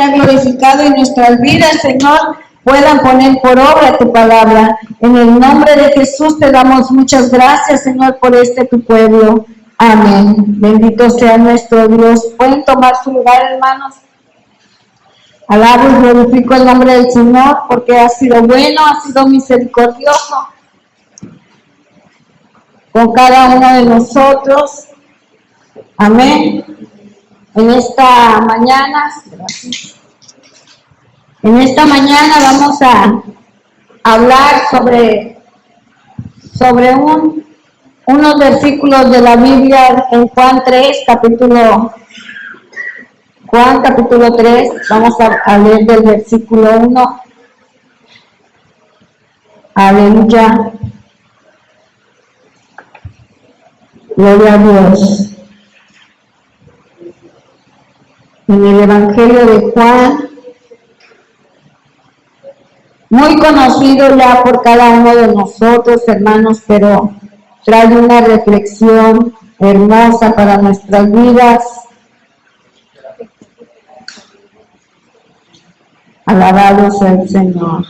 sea glorificado y nuestras vidas, Señor, puedan poner por obra tu palabra. En el nombre de Jesús te damos muchas gracias, Señor, por tu pueblo. Amén. Bendito sea nuestro Dios. ¿Pueden tomar su lugar, hermanos? Alabo y glorifico el nombre del Señor, porque ha sido bueno, ha sido misericordioso con cada uno de nosotros. Amén. En esta mañana vamos a hablar sobre unos versículos de la Biblia en Juan 3, capítulo 3. Vamos a leer del versículo 1. Aleluya. Gloria a Dios. En el Evangelio de Juan, muy conocido ya por cada uno de nosotros, hermanos, pero trae una reflexión hermosa para nuestras vidas. Alabado sea el Señor.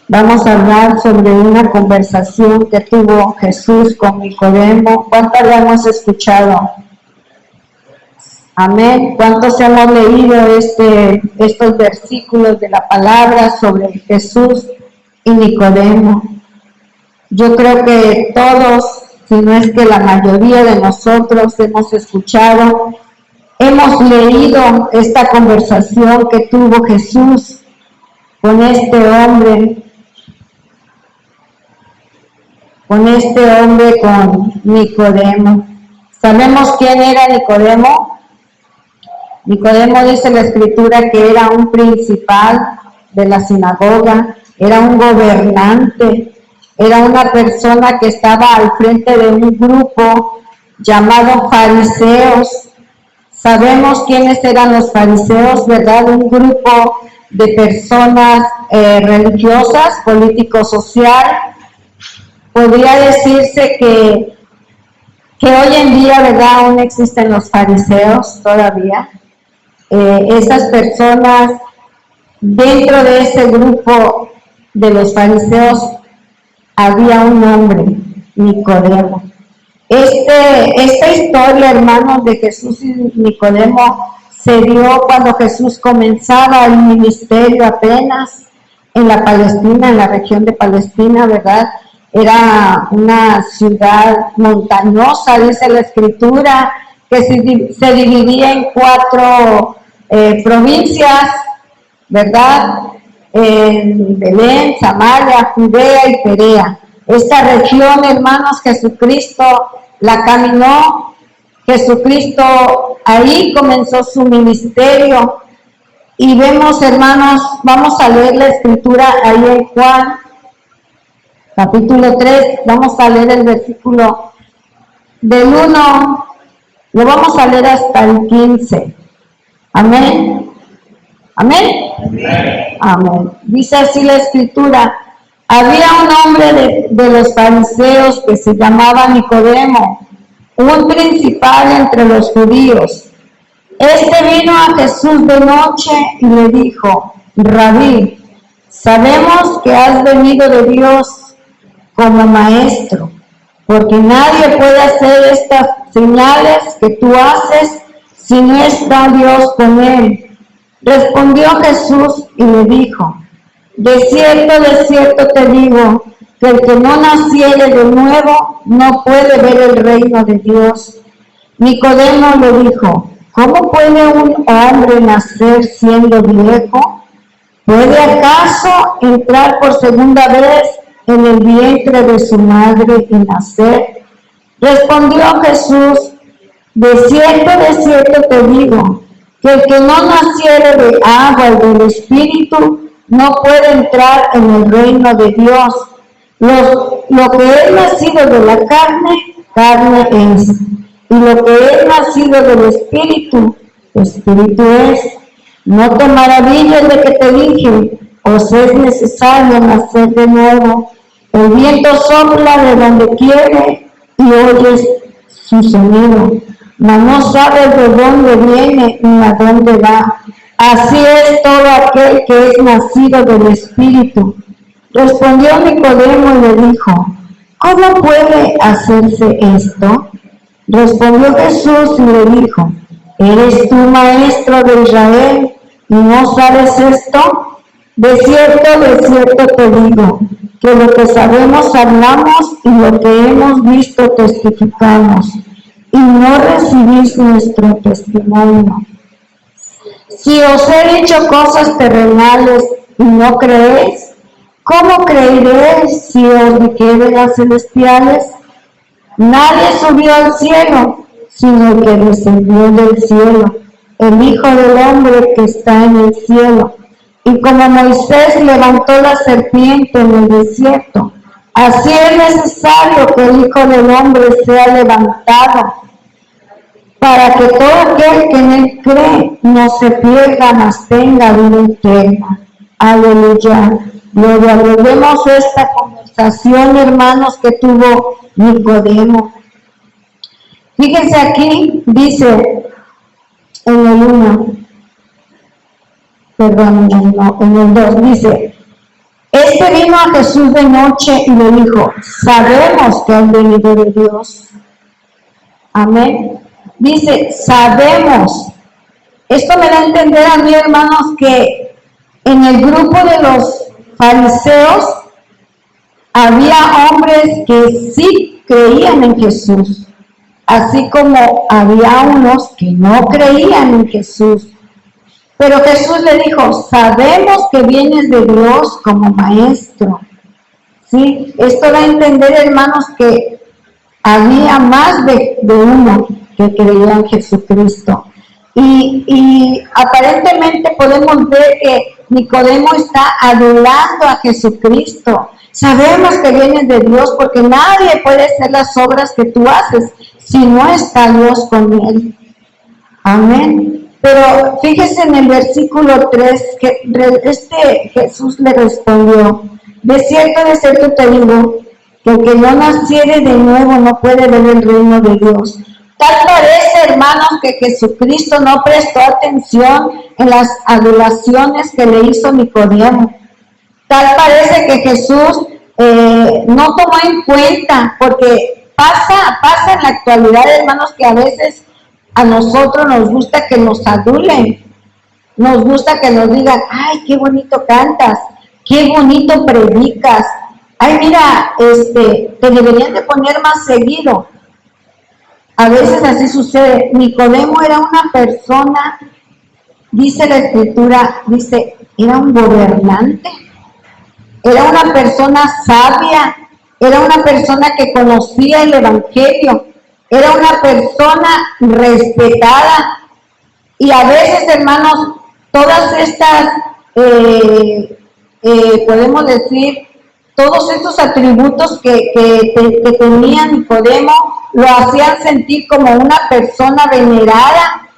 Vamos a hablar sobre una conversación que tuvo Jesús con Nicodemo. ¿Cuántas la hemos escuchado? Amén. ¿Cuántos hemos leído estos versículos de la palabra sobre Jesús y Nicodemo? Yo creo que todos, si no es que la mayoría de nosotros hemos escuchado, hemos leído esta conversación que tuvo Jesús con este hombre, con Nicodemo. ¿Sabemos quién era Nicodemo? Nicodemo, dice la Escritura, que era un principal de la sinagoga, era un gobernante, era una persona que estaba al frente de un grupo llamado fariseos. Sabemos quiénes eran los fariseos, ¿verdad? Un grupo de personas religiosas, político-social. Podría decirse que hoy en día, ¿verdad?, aún existen los fariseos todavía. Esas personas, dentro de ese grupo de los fariseos, había un hombre, Nicodemo. Esta historia, hermanos, de Jesús y Nicodemo se dio cuando Jesús comenzaba el ministerio apenas en la Palestina, en la región de Palestina, ¿verdad? Era una ciudad montañosa, dice la Escritura, que se dividía en 4 provincias, ¿verdad? En Belén, Samaria, Judea y Perea. Esta región, hermanos, Jesucristo la caminó. Jesucristo ahí comenzó su ministerio. Y vemos, hermanos, vamos a leer la Escritura ahí en Juan, capítulo 3, vamos a leer el versículo del 1, lo vamos a leer hasta el 15. Amén. Amén. Amén. Dice así la Escritura: había un hombre de los fariseos que se llamaba Nicodemo, un principal entre los judíos. Vino a Jesús de noche y le dijo: Rabí, sabemos que has venido de Dios como maestro, porque nadie puede hacer estas señales que tú haces si no está Dios con él. Respondió Jesús y le dijo: de cierto te digo, que el que no naciere de nuevo no puede ver el reino de Dios. Nicodemo le dijo: ¿cómo puede un hombre nacer siendo viejo? ¿Puede acaso entrar por segunda vez en el vientre de su madre y nacer? Respondió Jesús: de cierto te digo, que el que no naciere de agua y del Espíritu no puede entrar en el reino de Dios. Lo que es nacido de la carne es, y lo que es nacido del Espíritu es. No te maravilles de que te dije: os es necesario nacer de nuevo. El viento sopla de donde quiere y oyes su sonido, mas no sabe de dónde viene ni a dónde va. Así es todo aquel que es nacido del Espíritu. Respondió Nicodemo y le dijo: ¿cómo puede hacerse esto? Respondió Jesús y le dijo: ¿eres tú maestro de Israel y no sabes esto? De cierto te digo, que lo que sabemos hablamos y lo que hemos visto testificamos, y no recibís nuestro testimonio. Si os he dicho cosas terrenales y no creéis, ¿cómo creeréis si os dijere las celestiales? Nadie subió al cielo, sino el que descendió del cielo, el Hijo del Hombre que está en el cielo. Y como Moisés levantó la serpiente en el desierto, así es necesario que el Hijo del Hombre sea levantado, para que todo aquel que en él cree no se pierda, mas tenga vida eterna. Aleluya. Gloria a Dios. Vemos esta conversación, hermanos, que tuvo Nicodemo. Fíjense aquí, dice en el 1, perdón, en el 2, dice: este vino a Jesús de noche y le dijo: sabemos que has venido de Dios. Amén. Dice, sabemos. Esto me da a entender a mí, hermanos, que en el grupo de los fariseos había hombres que sí creían en Jesús, así como había unos que no creían en Jesús. Pero Jesús le dijo: sabemos que vienes de Dios como maestro. ¿Sí? Esto da a entender, hermanos, que había más de uno que creía en Jesucristo. Y aparentemente podemos ver que Nicodemo está adulando a Jesucristo. Sabemos que vienes de Dios, porque nadie puede hacer las obras que tú haces si no está Dios con él. Amén. Pero fíjese en el versículo 3 que Jesús le respondió: de cierto te digo, que el que no naciere de nuevo no puede ver el reino de Dios. Tal parece, hermanos, que Jesucristo no prestó atención en las adulaciones que le hizo Nicodemo. Tal parece que Jesús no tomó en cuenta, porque pasa en la actualidad, hermanos, que a veces a nosotros nos gusta que nos adulen, nos gusta que nos digan: ay, qué bonito cantas, qué bonito predicas, ay, mira, te deberían de poner más seguido. A veces así sucede. Nicodemo era una persona, dice la Escritura, dice, era un gobernante, era una persona sabia, era una persona que conocía el Evangelio, era una persona respetada. Y a veces, hermanos, todas estas, podemos decir, todos estos atributos que tenía Nicodemo lo hacían sentir como una persona venerada.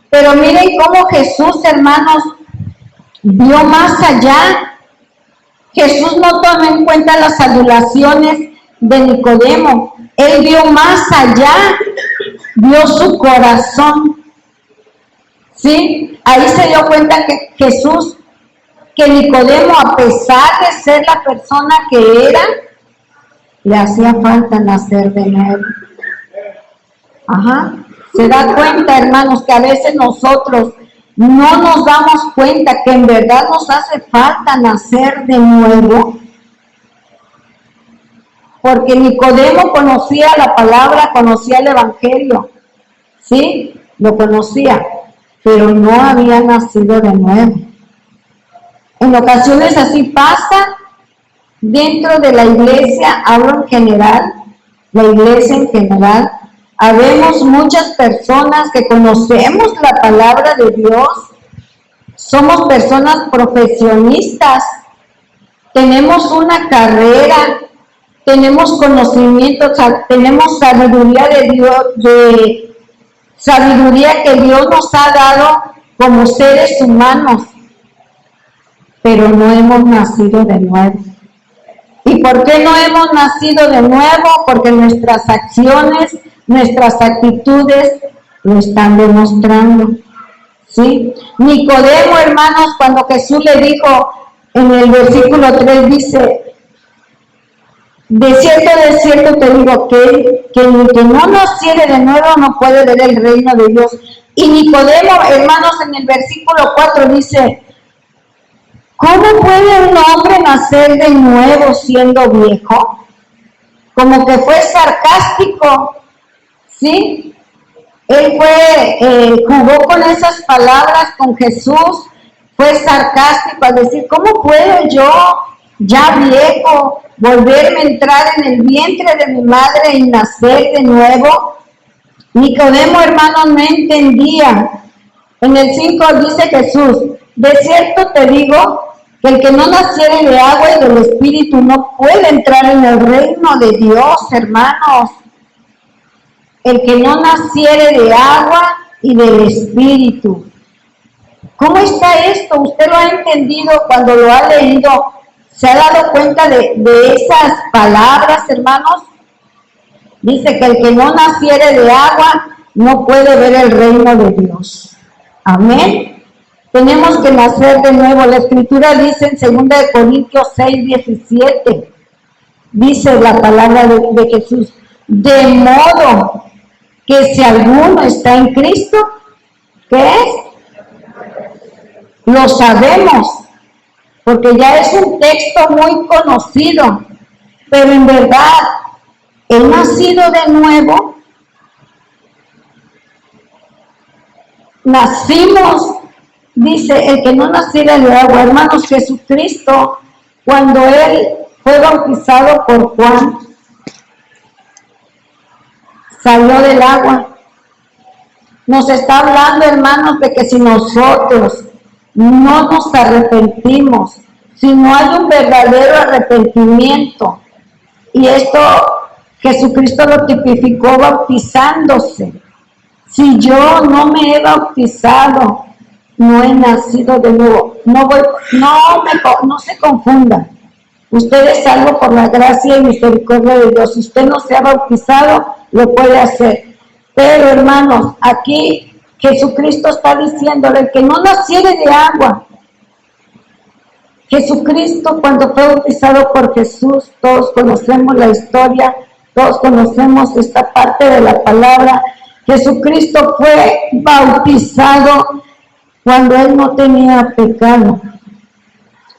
Pero miren cómo Jesús, hermanos, vio más allá. Jesús no tomó en cuenta las adulaciones de Nicodemo. Él vio más allá, vio su corazón. ¿Sí? Ahí se dio cuenta que Jesús, que Nicodemo, a pesar de ser la persona que era, le hacía falta nacer de nuevo. Ajá. Se da cuenta, hermanos, que a veces nosotros no nos damos cuenta que en verdad nos hace falta nacer de nuevo. Porque Nicodemo conocía la palabra, conocía el Evangelio, ¿sí? Lo conocía, pero no había nacido de nuevo. En ocasiones así pasa dentro de la iglesia, hablo en general, la iglesia en general. Habemos muchas personas que conocemos la palabra de Dios, somos personas profesionistas, tenemos una carrera, tenemos conocimiento, tenemos sabiduría de Dios, sabiduría que Dios nos ha dado como seres humanos, pero no hemos nacido de nuevo. ¿Y por qué no hemos nacido de nuevo? Porque nuestras acciones nuestras actitudes lo están demostrando, ¿sí? Nicodemo, hermanos, cuando Jesús le dijo en el versículo 3, dice, de cierto te digo que el que no naciere de nuevo no puede ver el reino de Dios. Y Nicodemo, hermanos, en el versículo 4 dice, ¿cómo puede un hombre nacer de nuevo siendo viejo? Como que fue sarcástico, ¿sí? Él jugó con esas palabras con Jesús, fue sarcástico al decir, ¿cómo puedo yo, ya viejo, volverme a entrar en el vientre de mi madre y nacer de nuevo? Nicodemo, hermanos, no entendía. En el 5 dice Jesús, de cierto te digo, que el que no naciere de agua y del Espíritu no puede entrar en el reino de Dios, hermanos. El que no naciere de agua y del Espíritu. ¿Cómo está esto? ¿Usted lo ha entendido cuando lo ha leído? ¿Se ha dado cuenta de esas palabras, hermanos? Dice que el que no naciere de agua no puede ver el reino de Dios. Amén. Tenemos que nacer de nuevo. La Escritura dice en 2 Corintios 6:17, dice la palabra de Jesús, de modo que si alguno está en Cristo, ¿qué es? Lo sabemos, porque ya es un texto muy conocido, pero en verdad, el nacido de nuevo, nacimos, dice, el que no naciera de agua, hermanos, Jesucristo, cuando Él fue bautizado por Juan, salió del agua. Nos está hablando, hermanos, de que si nosotros no nos arrepentimos, si no hay un verdadero arrepentimiento, y esto Jesucristo lo tipificó bautizándose. Si yo no me he bautizado, no he nacido de nuevo. No se confunda. Usted es salvo por la gracia y misericordia de Dios. Si usted no se ha bautizado, lo puede hacer. Pero, hermanos, aquí Jesucristo está diciéndole, el que no naciere de agua. Jesucristo, cuando fue bautizado por Jesús, todos conocemos la historia, todos conocemos esta parte de la palabra. Jesucristo fue bautizado cuando Él no tenía pecado.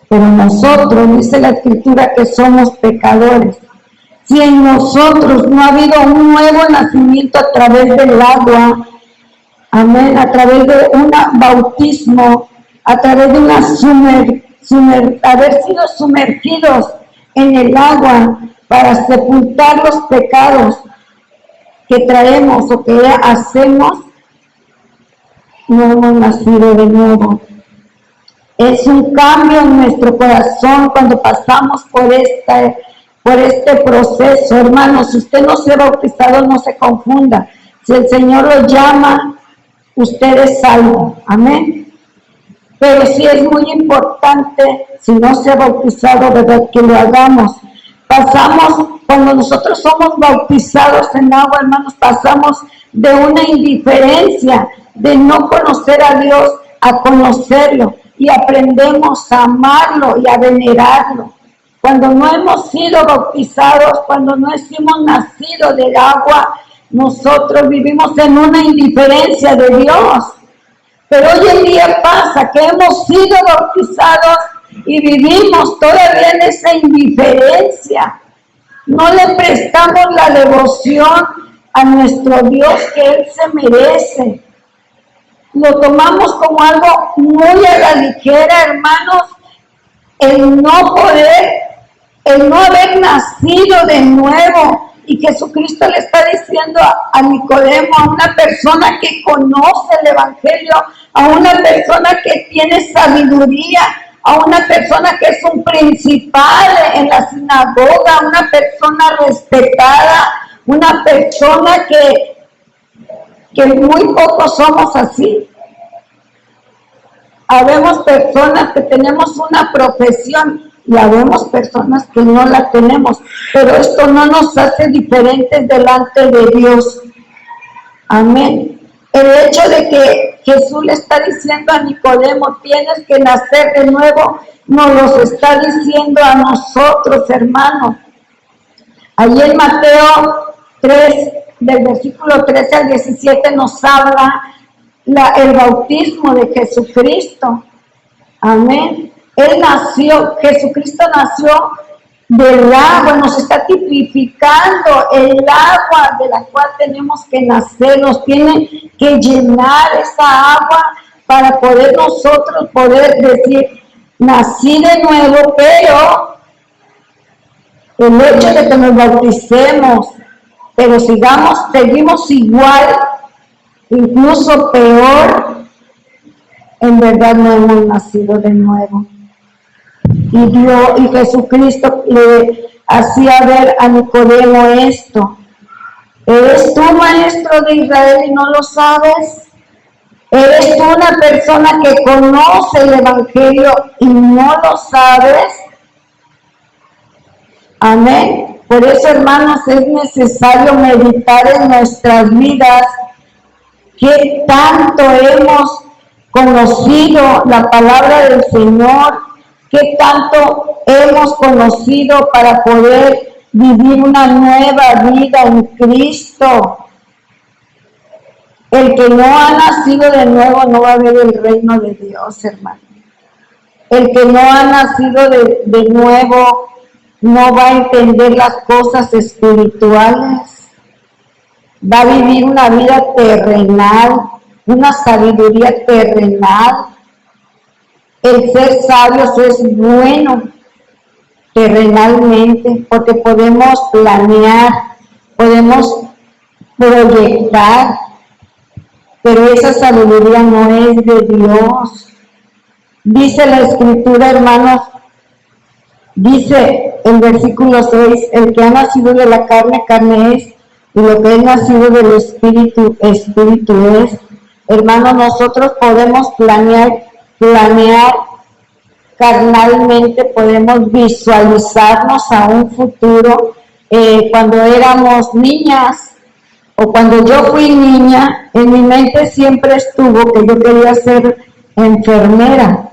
Pero nosotros, dice la Escritura, que somos pecadores. Si en nosotros no ha habido un nuevo nacimiento a través del agua, amén, a través de un bautismo, a través de haber sido sumergidos en el agua para sepultar los pecados que traemos o que hacemos, no hemos nacido de nuevo. Es un cambio en nuestro corazón cuando pasamos por este proceso. Hermanos, si usted no se ha bautizado, no se confunda. Si el Señor lo llama, usted es salvo. Amén. Pero sí es muy importante, si no se ha bautizado, ¿verdad?, que lo hagamos. Cuando nosotros somos bautizados en agua, hermanos, pasamos de una indiferencia, de no conocer a Dios, a conocerlo, y aprendemos a amarlo y a venerarlo. Cuando no hemos sido bautizados, cuando no hemos nacido del agua, nosotros vivimos en una indiferencia de Dios. Pero hoy en día pasa que hemos sido bautizados y vivimos todavía en esa indiferencia. No le prestamos la devoción a nuestro Dios que Él se merece. Lo tomamos como algo muy a la ligera, hermanos, el no haber nacido de nuevo. Y Jesucristo le está diciendo a Nicodemo, a una persona que conoce el Evangelio, a una persona que tiene sabiduría, a una persona que es un principal en la sinagoga, una persona respetada, una persona que muy pocos somos así. Habemos personas que tenemos una profesión y habemos personas que no la tenemos, pero esto no nos hace diferentes delante de Dios. Amén. El hecho de que Jesús le está diciendo a Nicodemo, tienes que nacer de nuevo, nos los está diciendo a nosotros, hermanos. Allí en Mateo 3, del versículo 13 al 17, nos habla el bautismo de Jesucristo. Amén. Él nació, Jesucristo nació del agua, nos está tipificando el agua de la cual tenemos que nacer, nos tiene que llenar esa agua para poder nosotros poder decir, nací de nuevo, pero el hecho de que nos bauticemos, pero seguimos igual, incluso peor, en verdad no hemos nacido de nuevo. Y Jesucristo le hacía ver a Nicodemo esto. ¿Eres tú maestro de Israel y no lo sabes? ¿Eres tú una persona que conoce el Evangelio y no lo sabes? Amén. Por eso, hermanos, es necesario meditar en nuestras vidas qué tanto hemos conocido la palabra del Señor, qué tanto hemos conocido para poder vivir una nueva vida en Cristo. El que no ha nacido de nuevo no va a ver el reino de Dios, hermano. El que no ha nacido de nuevo no va a entender las cosas espirituales. Va a vivir una vida terrenal, una sabiduría terrenal. El ser sabios es bueno terrenalmente porque podemos planear, podemos proyectar, pero esa sabiduría no es de Dios. Dice la Escritura, hermanos, dice el versículo 6, el que ha nacido de la carne, carne es, y lo que es nacido del Espíritu, Espíritu es. Hermanos, nosotros podemos planear carnalmente, podemos visualizarnos a un futuro. Cuando éramos niñas o cuando yo fui niña, en mi mente siempre estuvo que yo quería ser enfermera.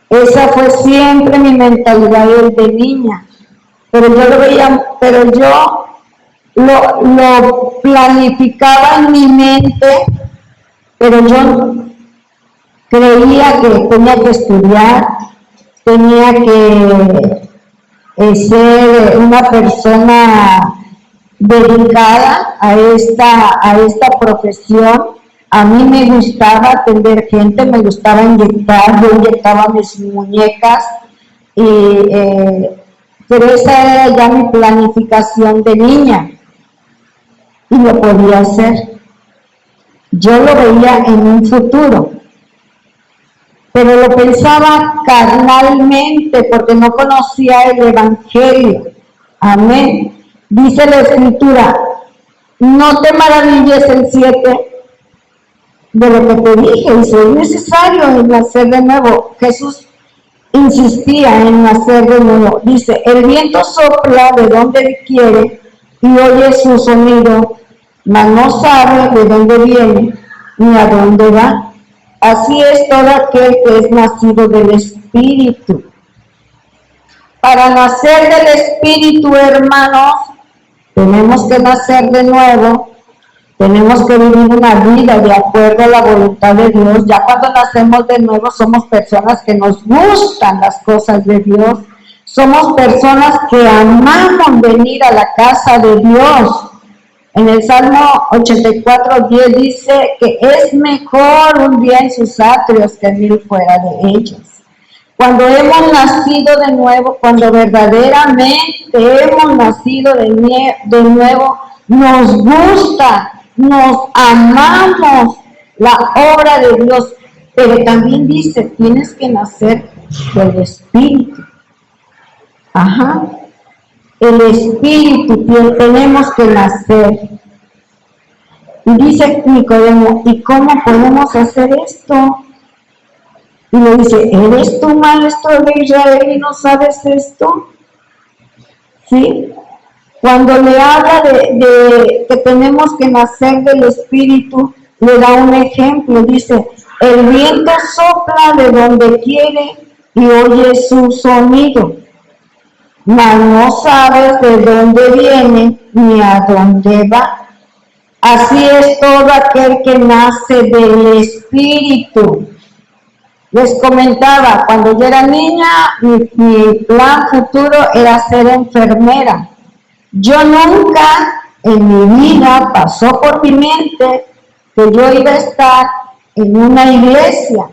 Esa fue siempre mi mentalidad de niña, pero yo lo veía, pero yo lo planificaba en mi mente, pero yo creía que tenía que estudiar, tenía que ser una persona dedicada a esta profesión. A mí me gustaba atender gente, me gustaba inyectar, yo inyectaba mis muñecas, pero esa era ya mi planificación de niña y lo podía hacer. Yo lo veía en un futuro, pero lo pensaba carnalmente porque no conocía el Evangelio. Amén. Dice la Escritura, no te maravilles el 7 de lo que te dije, dice, es necesario nacer de nuevo. Jesús insistía en nacer de nuevo. Dice, el viento sopla de donde quiere y oye su sonido, mas no sabe de dónde viene ni a dónde va. Así es todo aquel que es nacido del Espíritu. Para nacer del Espíritu, hermanos, tenemos que nacer de nuevo, tenemos que vivir una vida de acuerdo a la voluntad de Dios. Ya cuando nacemos de nuevo somos personas que nos gustan las cosas de Dios, somos personas que amamos venir a la casa de Dios. En el Salmo 84:10 dice que es mejor un día en sus atrios que 1000 fuera de ellos. Cuando hemos nacido de nuevo, cuando verdaderamente hemos nacido de nuevo, nos gusta, nos amamos la obra de Dios, pero también dice, tienes que nacer del Espíritu. Ajá. El Espíritu, tenemos que nacer. Y dice Nicodemo, ¿y cómo podemos hacer esto? Y le dice, ¿eres tú maestro de Israel y no sabes esto? ¿Sí? Cuando le habla de que tenemos que nacer del Espíritu, le da un ejemplo, dice, el viento sopla de donde quiere y oye su sonido, mas no sabes de dónde viene ni a dónde va. Así es todo aquel que nace del Espíritu. Les comentaba, cuando yo era niña, mi plan futuro era ser enfermera. Yo nunca en mi vida pasó por mi mente que yo iba a estar en una iglesia.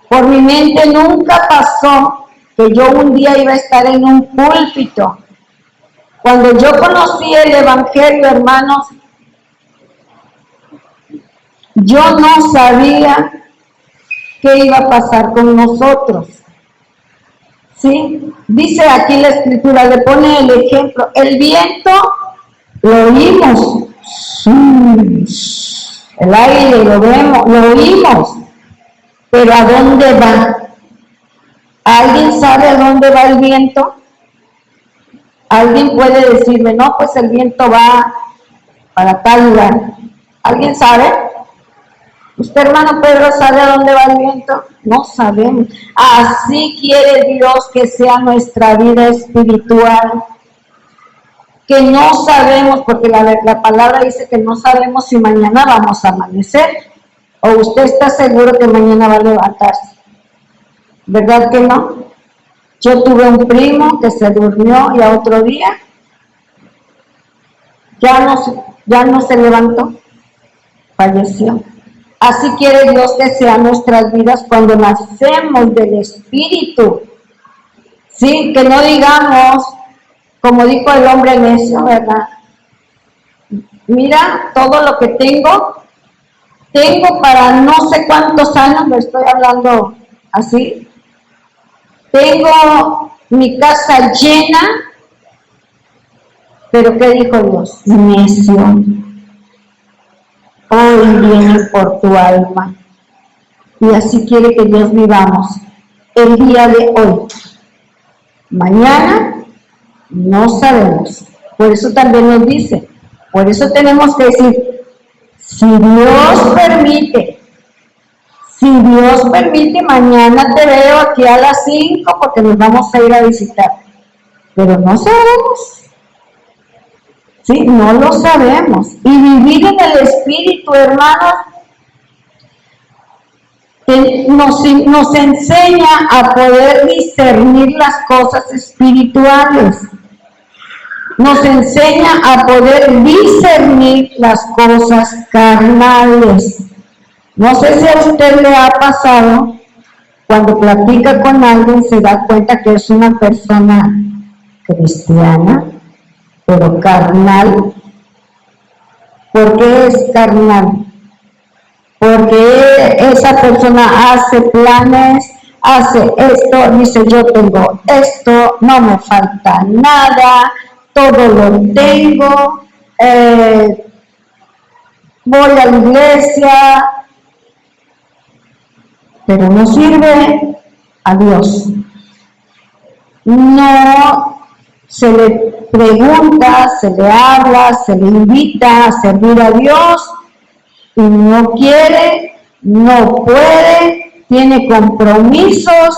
Por mi mente nunca pasó que yo un día iba a estar en un púlpito. Cuando yo conocí el Evangelio, hermanos, yo no sabía qué iba a pasar con nosotros. ¿Sí? Dice aquí la Escritura, le pone el ejemplo, el viento lo oímos, el aire lo vemos, lo oímos, pero ¿a dónde va? ¿Alguien sabe a dónde va el viento? ¿Alguien puede decirme, no, pues el viento va para tal lugar? ¿Alguien sabe? ¿Usted, hermano Pedro, sabe a dónde va el viento? No sabemos. Así quiere Dios que sea nuestra vida espiritual. Que no sabemos, porque la palabra dice que no sabemos si mañana vamos a amanecer. ¿O usted está seguro que mañana va a levantarse? ¿Verdad que no? Yo tuve un primo que se durmió y a otro día ya no se levantó, falleció. Así quiere Dios que sean nuestras vidas cuando nacemos del Espíritu. Sí, que no digamos, como dijo el hombre necio, ¿verdad? Mira, todo lo que tengo para no sé cuántos años, me estoy hablando así. Tengo mi casa llena, pero ¿qué dijo Dios? Necio. Hoy viene por tu alma. Y así quiere que Dios vivamos el día de hoy. Mañana no sabemos. Por eso también nos dice, por eso tenemos que decir, si Dios permite, mañana te veo aquí a las 5 porque nos vamos a ir a visitar. Pero no sabemos. Sí, no lo sabemos. Y vivir en el Espíritu, hermanos, nos enseña a poder discernir las cosas espirituales. Nos enseña a poder discernir las cosas carnales. No sé si a usted le ha pasado, cuando platica con alguien se da cuenta que es una persona cristiana, pero carnal. ¿Por qué es carnal? Porque esa persona hace planes, hace esto, dice yo tengo esto, no me falta nada, todo lo tengo, voy a la iglesia, pero no sirve a Dios. No se le pregunta, se le habla, se le invita a servir a Dios y no quiere, no puede, tiene compromisos,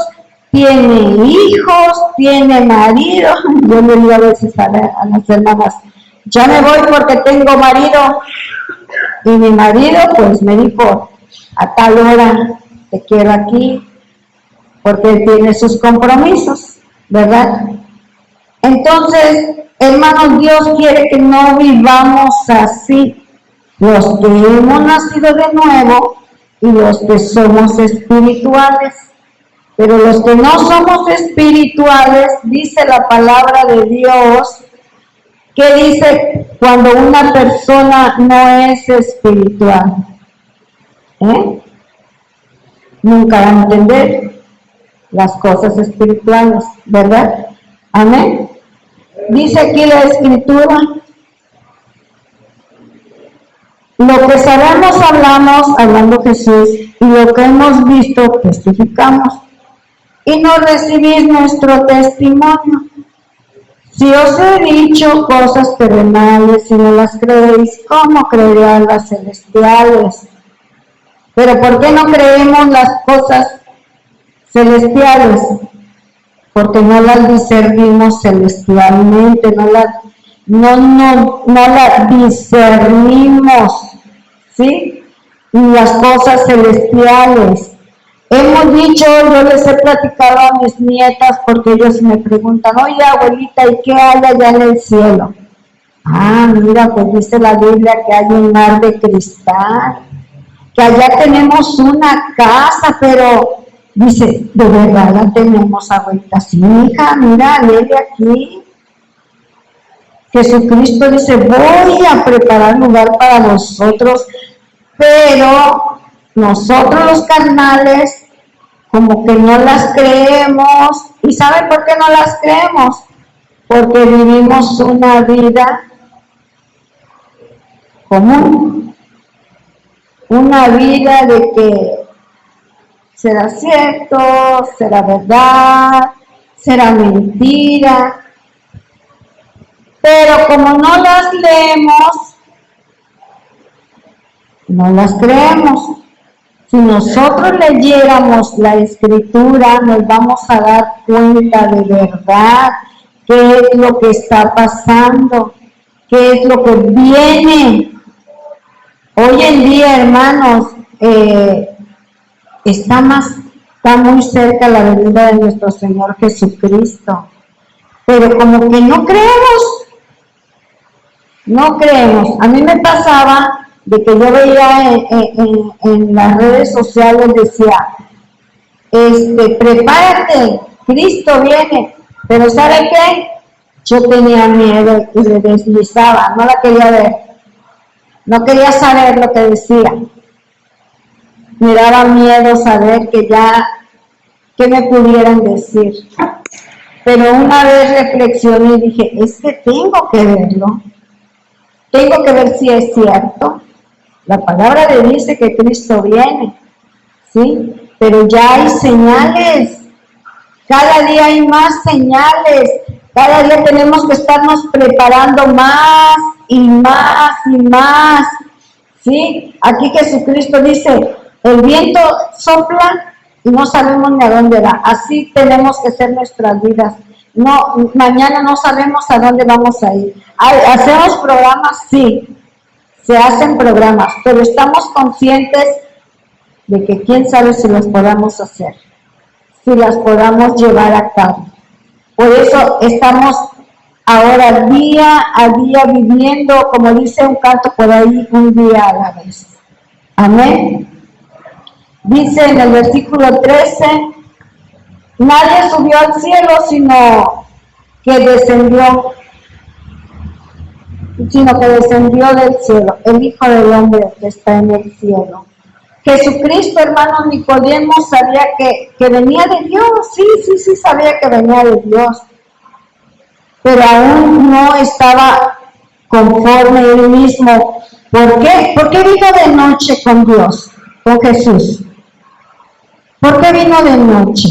tiene hijos, tiene marido. Yo le digo a veces a las hermanas, ya me voy porque tengo marido, y mi marido pues me dijo a tal hora te quiero aquí, porque tiene sus compromisos, ¿verdad? Entonces, hermanos, Dios quiere que no vivamos así, los que hemos nacido de nuevo y los que somos espirituales. Pero los que no somos espirituales, dice la palabra de Dios, que dice cuando una persona no es espiritual. Nunca va a entender las cosas espirituales, ¿verdad? Amén. Dice aquí la Escritura, lo que sabemos hablamos, hablando Jesús, y lo que hemos visto testificamos, y no recibís nuestro testimonio. Si os he dicho cosas terrenales y no las creéis, ¿cómo creerán las celestiales? Pero ¿por qué no creemos las cosas celestiales? Porque no las discernimos celestialmente, no las discernimos, ¿sí? Las cosas celestiales. Hemos dicho, yo les he platicado a mis nietas porque ellos me preguntan, oye abuelita, ¿y qué hay allá en el cielo? Ah, mira, pues dice la Biblia que hay un mar de cristal, que allá tenemos una casa, pero dice, ¿de verdad la tenemos, abuelita? Sí, hija, mira, lee aquí. Jesucristo dice, voy a preparar lugar para vosotros, pero nosotros los carnales como que no las creemos. ¿Y saben por qué no las creemos? Porque vivimos una vida común, una vida de que será cierto, será verdad, será mentira, pero como no las leemos, no las creemos. Si nosotros leyéramos la Escritura, nos vamos a dar cuenta de verdad qué es lo que está pasando, qué es lo que viene. Hoy en día, hermanos, está muy cerca la venida de nuestro Señor Jesucristo, pero como que no creemos. A mí me pasaba de que yo veía en las redes sociales, decía, prepárate, Cristo viene, pero ¿sabe qué? Yo tenía miedo y me deslizaba, no la quería ver, no quería saber lo que decía, me daba miedo saber que me pudieran decir, pero una vez reflexioné y dije, es que tengo que verlo, tengo que ver si es cierto. La palabra de Dios dice que Cristo viene, ¿sí? Pero ya hay señales, cada día hay más señales, cada día tenemos que estarnos preparando más y más y más, ¿sí? Aquí Jesucristo dice, el viento sopla y no sabemos ni a dónde va, así tenemos que ser nuestras vidas. No, mañana no sabemos a dónde vamos a ir. ¿Hacemos programas? Sí. Se hacen programas, pero estamos conscientes de que quién sabe si los podamos hacer, si las podamos llevar a cabo. Por eso estamos ahora día a día viviendo, como dice un canto por ahí, un día a la vez. Amén. Dice en el versículo 13, nadie subió al cielo, sino que descendió del cielo, el Hijo del Hombre que está en el cielo. Jesucristo, hermano, Nicodemo sabía que venía de Dios, sí sabía que venía de Dios, pero aún no estaba conforme él mismo. ¿Por qué? ¿Por qué vino de noche con Dios, con Jesús? ¿Por qué vino de noche?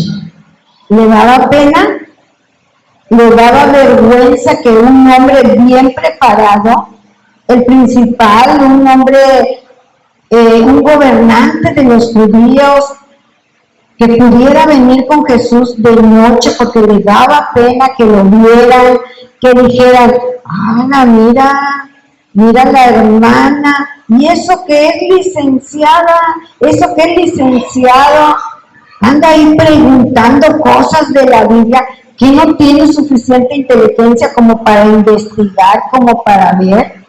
¿Le daba pena? ¿Le daba vergüenza que un hombre bien preparado, el principal, un hombre, un gobernante de los judíos, que pudiera venir con Jesús de noche porque le daba pena que lo vieran, que dijeran, mira la hermana, y eso que es licenciada, eso que es licenciado, anda ahí preguntando cosas de la Biblia, que no tiene suficiente inteligencia como para investigar, como para ver.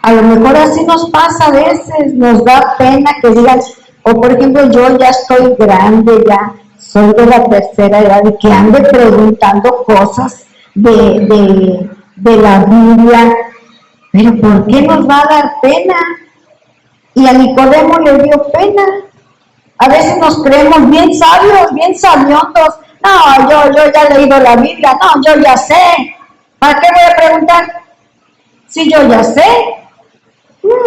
A lo mejor así nos pasa a veces, nos da pena que digan, o por ejemplo, yo ya estoy grande, ya soy de la tercera edad, y que ande preguntando cosas de la Biblia, pero ¿por qué nos va a dar pena? Y a Nicodemo le dio pena. A veces nos creemos bien sabios, bien sabiondos. No, yo ya he leído la Biblia, no, yo ya sé. ¿Para qué voy a preguntar? Si yo ya sé.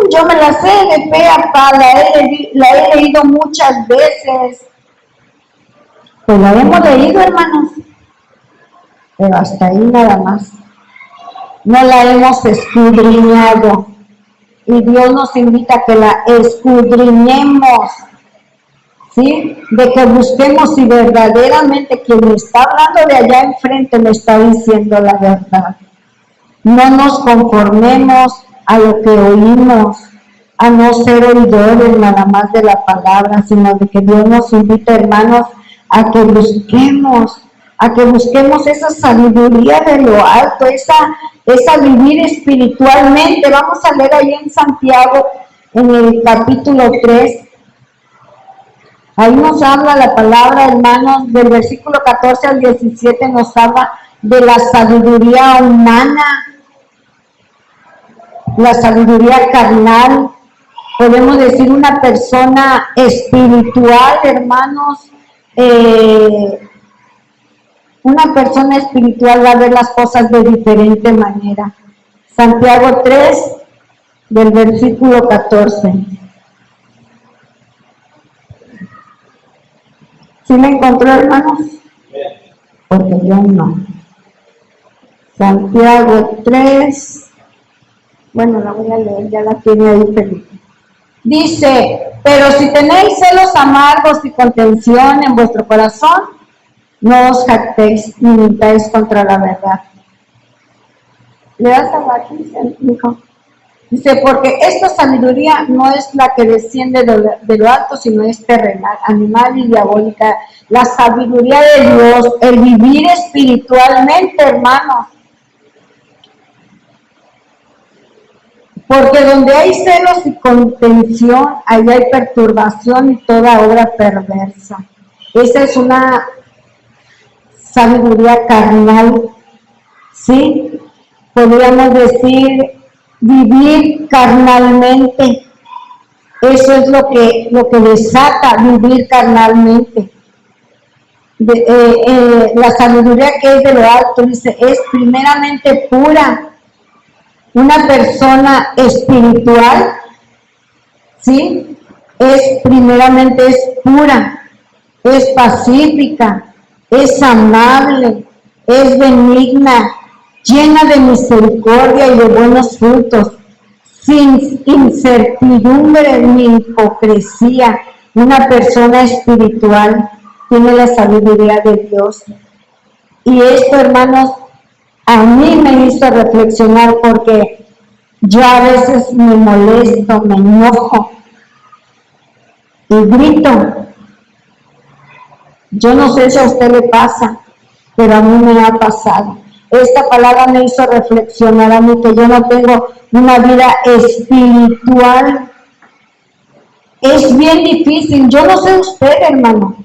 Yo me la sé de pe a pa, la he leído muchas veces. Pues la hemos leído, hermanos. pero hasta ahí nada más. No la hemos escudriñado. Y Dios nos invita a que la escudriñemos, ¿sí? De que busquemos si verdaderamente quien me está hablando de allá enfrente me está diciendo la verdad. No nos conformemos a lo que oímos, a no ser oidores nada más de la palabra, sino de que Dios nos invita, hermanos, a que busquemos esa sabiduría de lo alto, esa vivir espiritualmente. Vamos a leer ahí en Santiago, en el capítulo 3. Ahí nos habla la palabra, hermanos, del versículo 14 al 17 nos habla de la sabiduría humana, la sabiduría carnal. Podemos decir una persona espiritual, hermanos, una persona espiritual va a ver las cosas de diferente manera. Santiago 3, del versículo 14. ¿Sí la encontró, hermanos? Porque yo no. Santiago 3, bueno, la voy a leer, ya la tiene ahí Felipe. Dice, pero si tenéis celos amargos y contención en vuestro corazón, no os jactéis ni mintáis contra la verdad. ¿Le das abajo, hijo? Dice, porque esta sabiduría no es la que desciende de lo alto, sino es terrenal, animal y diabólica. La sabiduría de Dios, el vivir espiritualmente, hermanos. Porque donde hay celos y contención, ahí hay perturbación y toda obra perversa. Esa es una sabiduría carnal, ¿sí? Podríamos decir vivir carnalmente. Eso es lo que desata vivir carnalmente. La sabiduría que es de lo alto, dice, es primeramente pura. Una persona espiritual, ¿sí? Primeramente es pura, es pacífica, es amable, es benigna, llena de misericordia y de buenos frutos, sin incertidumbre ni hipocresía. Una persona espiritual tiene la sabiduría de Dios. Y esto, hermanos, a mí me hizo reflexionar porque yo a veces me molesto, me enojo y grito. Yo no sé si a usted le pasa, pero a mí me ha pasado. Esta palabra me hizo reflexionar a mí que yo no tengo una vida espiritual. Es bien difícil, yo no sé usted, hermano,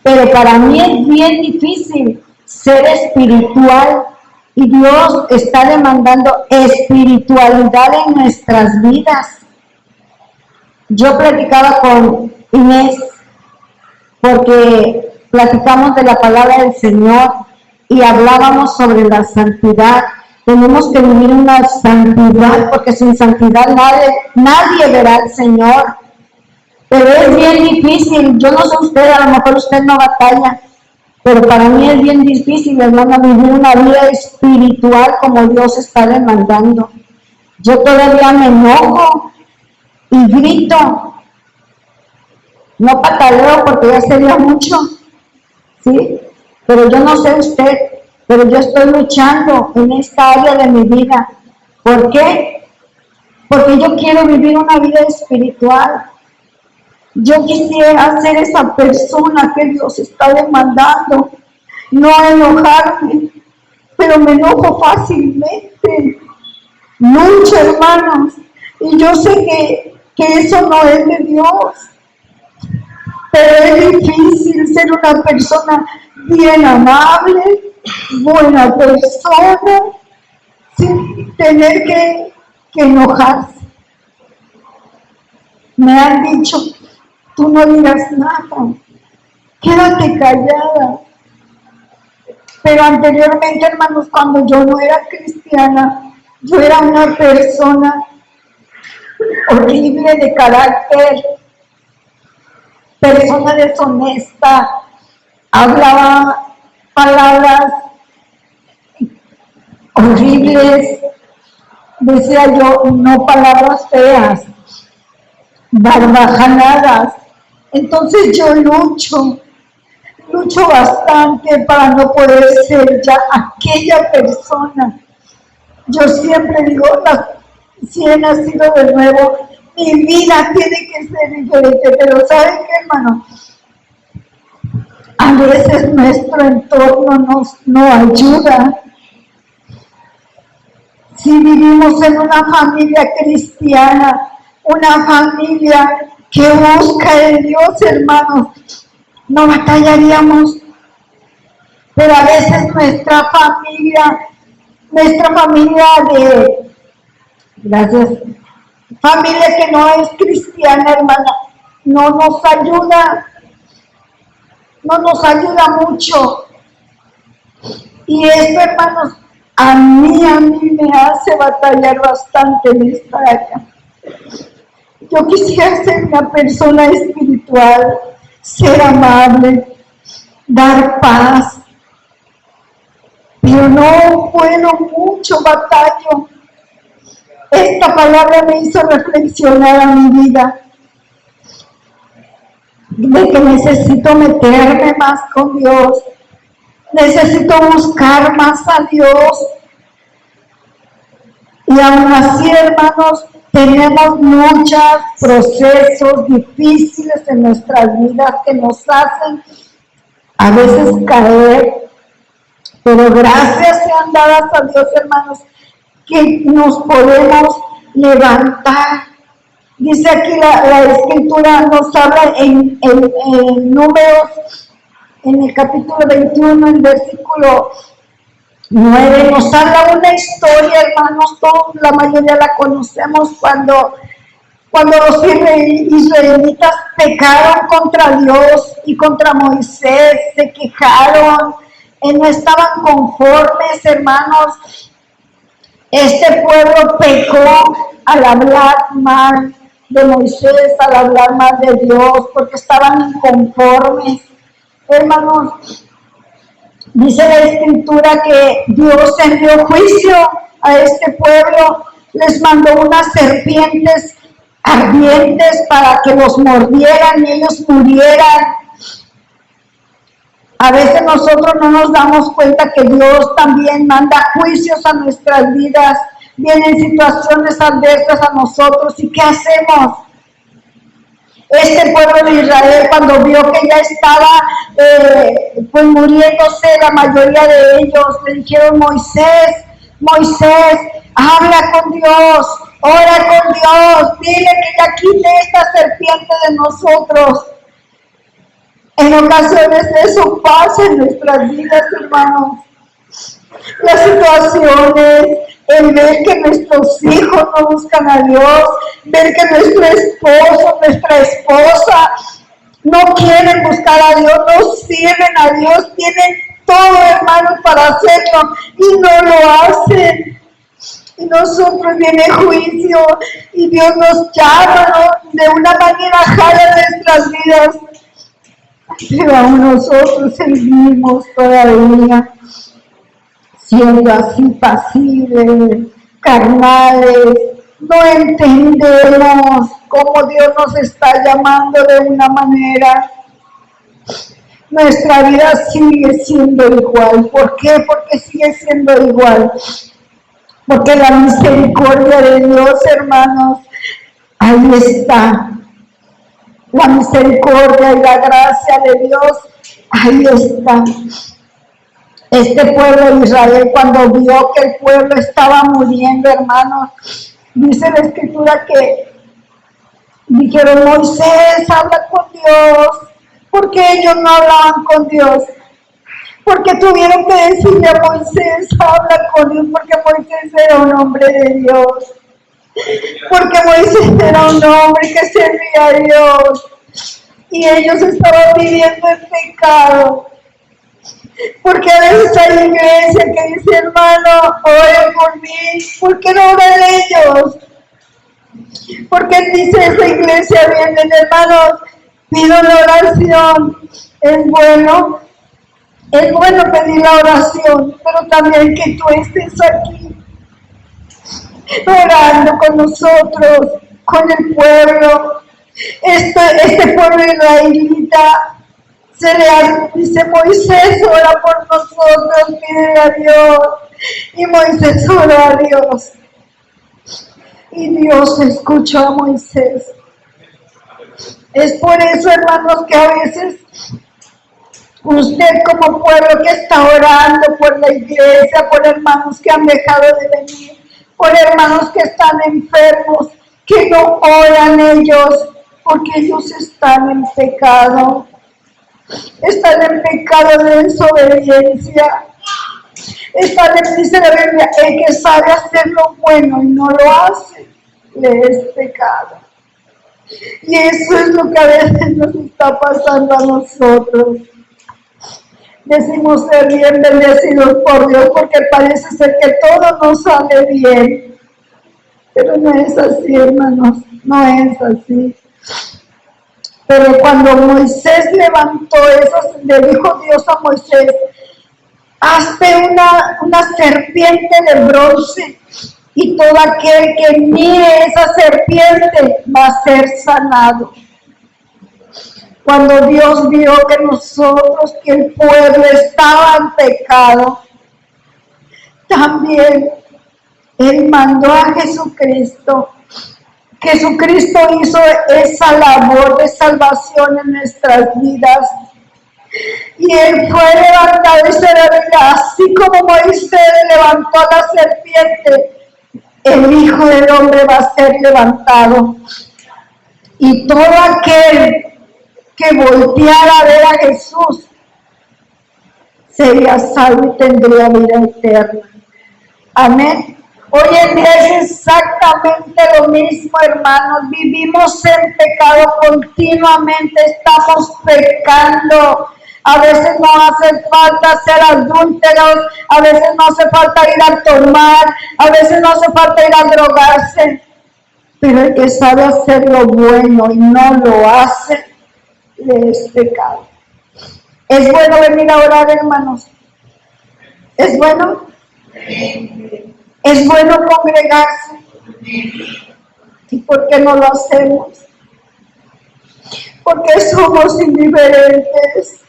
pero para mí es bien difícil ser espiritual y Dios está demandando espiritualidad en nuestras vidas. Yo platicaba con Inés porque platicamos de la palabra del Señor y hablábamos sobre la santidad. Tenemos que vivir una santidad porque sin santidad nadie verá al Señor. Pero es bien difícil, yo no sé usted, a lo mejor usted no batalla, pero para mí es bien difícil, hermano, vivir una vida espiritual como Dios está demandando. Yo todavía me enojo y grito, no pataleo porque ya sería mucho, ¿sí? Pero yo no sé usted, pero yo estoy luchando en esta área de mi vida. ¿Por qué? Porque yo quiero vivir una vida espiritual. Yo quisiera ser esa persona que Dios está demandando, no enojarme, pero me enojo fácilmente. Lucho, hermanos, y yo sé que eso no es de Dios, pero es difícil ser una persona bien amable, buena persona, sin tener que enojarse. Me han dicho, tú no digas nada, quédate callada. Pero anteriormente, hermanos, cuando yo no era cristiana, yo era una persona horrible de carácter, persona deshonesta, hablaba palabras horribles, decía yo, no palabras feas, barbajanadas. Entonces yo lucho bastante para no poder ser ya aquella persona. Yo siempre digo, si he nacido de nuevo, mi vida tiene que ser diferente, pero ¿saben qué, hermano? A veces nuestro entorno no ayuda. Si vivimos en una familia cristiana, una familia que busca de Dios, hermanos, no batallaríamos. Pero a veces nuestra familia familia que no es cristiana, hermana, no nos ayuda mucho. Y esto, hermanos, a mí me hace batallar bastante en esta área. Yo quisiera ser una persona espiritual, ser amable, dar paz, pero no puedo mucho, batallo. Esta palabra me hizo reflexionar a mi vida, de que necesito meterme más con Dios, necesito buscar más a Dios. Y aún así, hermanos, tenemos muchos procesos difíciles en nuestras vidas que nos hacen a veces caer, pero gracias sean dadas a Dios, hermanos, que nos podemos levantar. Dice aquí la escritura, nos habla en Números, en el capítulo 21, el versículo 9, nos habla una historia, hermanos, todos, la mayoría la conocemos, cuando los israelitas pecaron contra Dios y contra Moisés, se quejaron, no estaban conformes, hermanos. Este pueblo pecó al hablar mal de Moisés, al hablar mal de Dios, porque estaban inconformes. Hermanos, dice la escritura que Dios envió juicio a este pueblo, les mandó unas serpientes ardientes para que los mordieran y ellos murieran. A veces nosotros no nos damos cuenta que Dios también manda juicios a nuestras vidas, vienen situaciones adversas a nosotros, ¿y qué hacemos? Este pueblo de Israel, cuando vio que ya estaba pues muriéndose la mayoría de ellos, le dijeron: Moisés, habla con Dios, ora con Dios, dile que ya quite esta serpiente de nosotros. En ocasiones eso pasa en nuestras vidas, hermanos. Las situaciones, el ver que nuestros hijos no buscan a Dios, ver que nuestro esposo, nuestra esposa no quieren buscar a Dios, no sirven a Dios, tienen todo, hermanos, para hacerlo y no lo hacen. Y nosotros viene juicio y Dios nos llama, ¿no? De una manera jala nuestras vidas. Pero aún nosotros seguimos todavía siendo así pasibles, carnales, no entendemos cómo Dios nos está llamando de una manera. Nuestra vida sigue siendo igual. ¿Por qué? Porque sigue siendo igual. Porque la misericordia de Dios, hermanos, ahí está. La misericordia y la gracia de Dios, ahí está. Este pueblo de Israel, cuando vio que el pueblo estaba muriendo, hermanos, dice la escritura que dijeron: Moisés, habla con Dios. ¿Por qué ellos no hablaban con Dios? Porque tuvieron que decirle a Moisés: habla con Dios, porque Moisés era un hombre de Dios. Porque Moisés era un hombre que servía a Dios. Y ellos estaban viviendo en pecado. Porque a veces hay iglesia que dice: hermano, oren por mí. ¿Por qué no oran ellos? Porque dice esa iglesia: vienen, hermanos, pido la oración. Es bueno, Es bueno pedir la oración, pero también que tú estés aquí, orando con nosotros, con el pueblo. Este pueblo israelita dice: Moisés, ora por nosotros, pide a Dios. Y Moisés oró a Dios. Y Dios escuchó a Moisés. Es por eso, hermanos, que a veces usted como pueblo que está orando por la iglesia, por hermanos que han dejado de venir, por hermanos que están enfermos, que no oran ellos, porque ellos están en pecado de desobediencia. Dice la Biblia: el que sabe hacer lo bueno y no lo hace, le es pecado. Y eso es lo que a veces nos está pasando a nosotros. Decimos ser bien bendecidos por Dios porque parece ser que todo nos sale bien. Pero no es así, hermanos, no es así. Pero cuando Moisés levantó eso, le dijo Dios a Moisés: hazte una serpiente de bronce, y todo aquel que mire esa serpiente va a ser sanado. Cuando Dios vio que el pueblo estaba en pecado, también Él mandó a Jesucristo. Jesucristo hizo esa labor de salvación en nuestras vidas. Y Él fue levantado, y se revela, así como Moisés levantó a la serpiente, el Hijo del Hombre va a ser levantado. Y todo aquel que volteara a ver a Jesús sería salvo y tendría vida eterna. Amén. Hoy en día es exactamente lo mismo, hermanos. Vivimos en pecado continuamente, estamos pecando. A veces no hace falta ser adúlteros, a veces no hace falta ir a tomar, a veces no hace falta ir a drogarse. Pero el que sabe hacer lo bueno y no lo hace, le es pecado. ¿Es bueno venir a orar, hermanos? ¿Es bueno? ¿Es bueno congregarse? ¿Y por qué no lo hacemos? Porque somos indiferentes.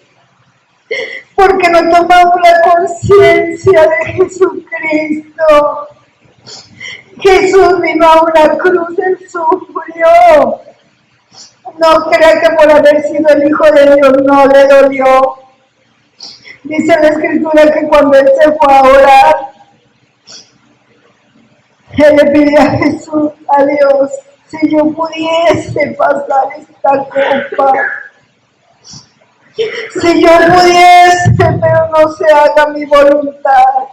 Porque no tomamos la conciencia de Jesucristo. Jesús vino a una cruz, Él sufrió. No crea que por haber sido el Hijo de Dios no le dolió. Dice la Escritura que cuando Él se fue a orar, Él le pidió a Jesús, a Dios: si yo pudiese pasar esta copa, si yo pudiese, pero no se haga mi voluntad.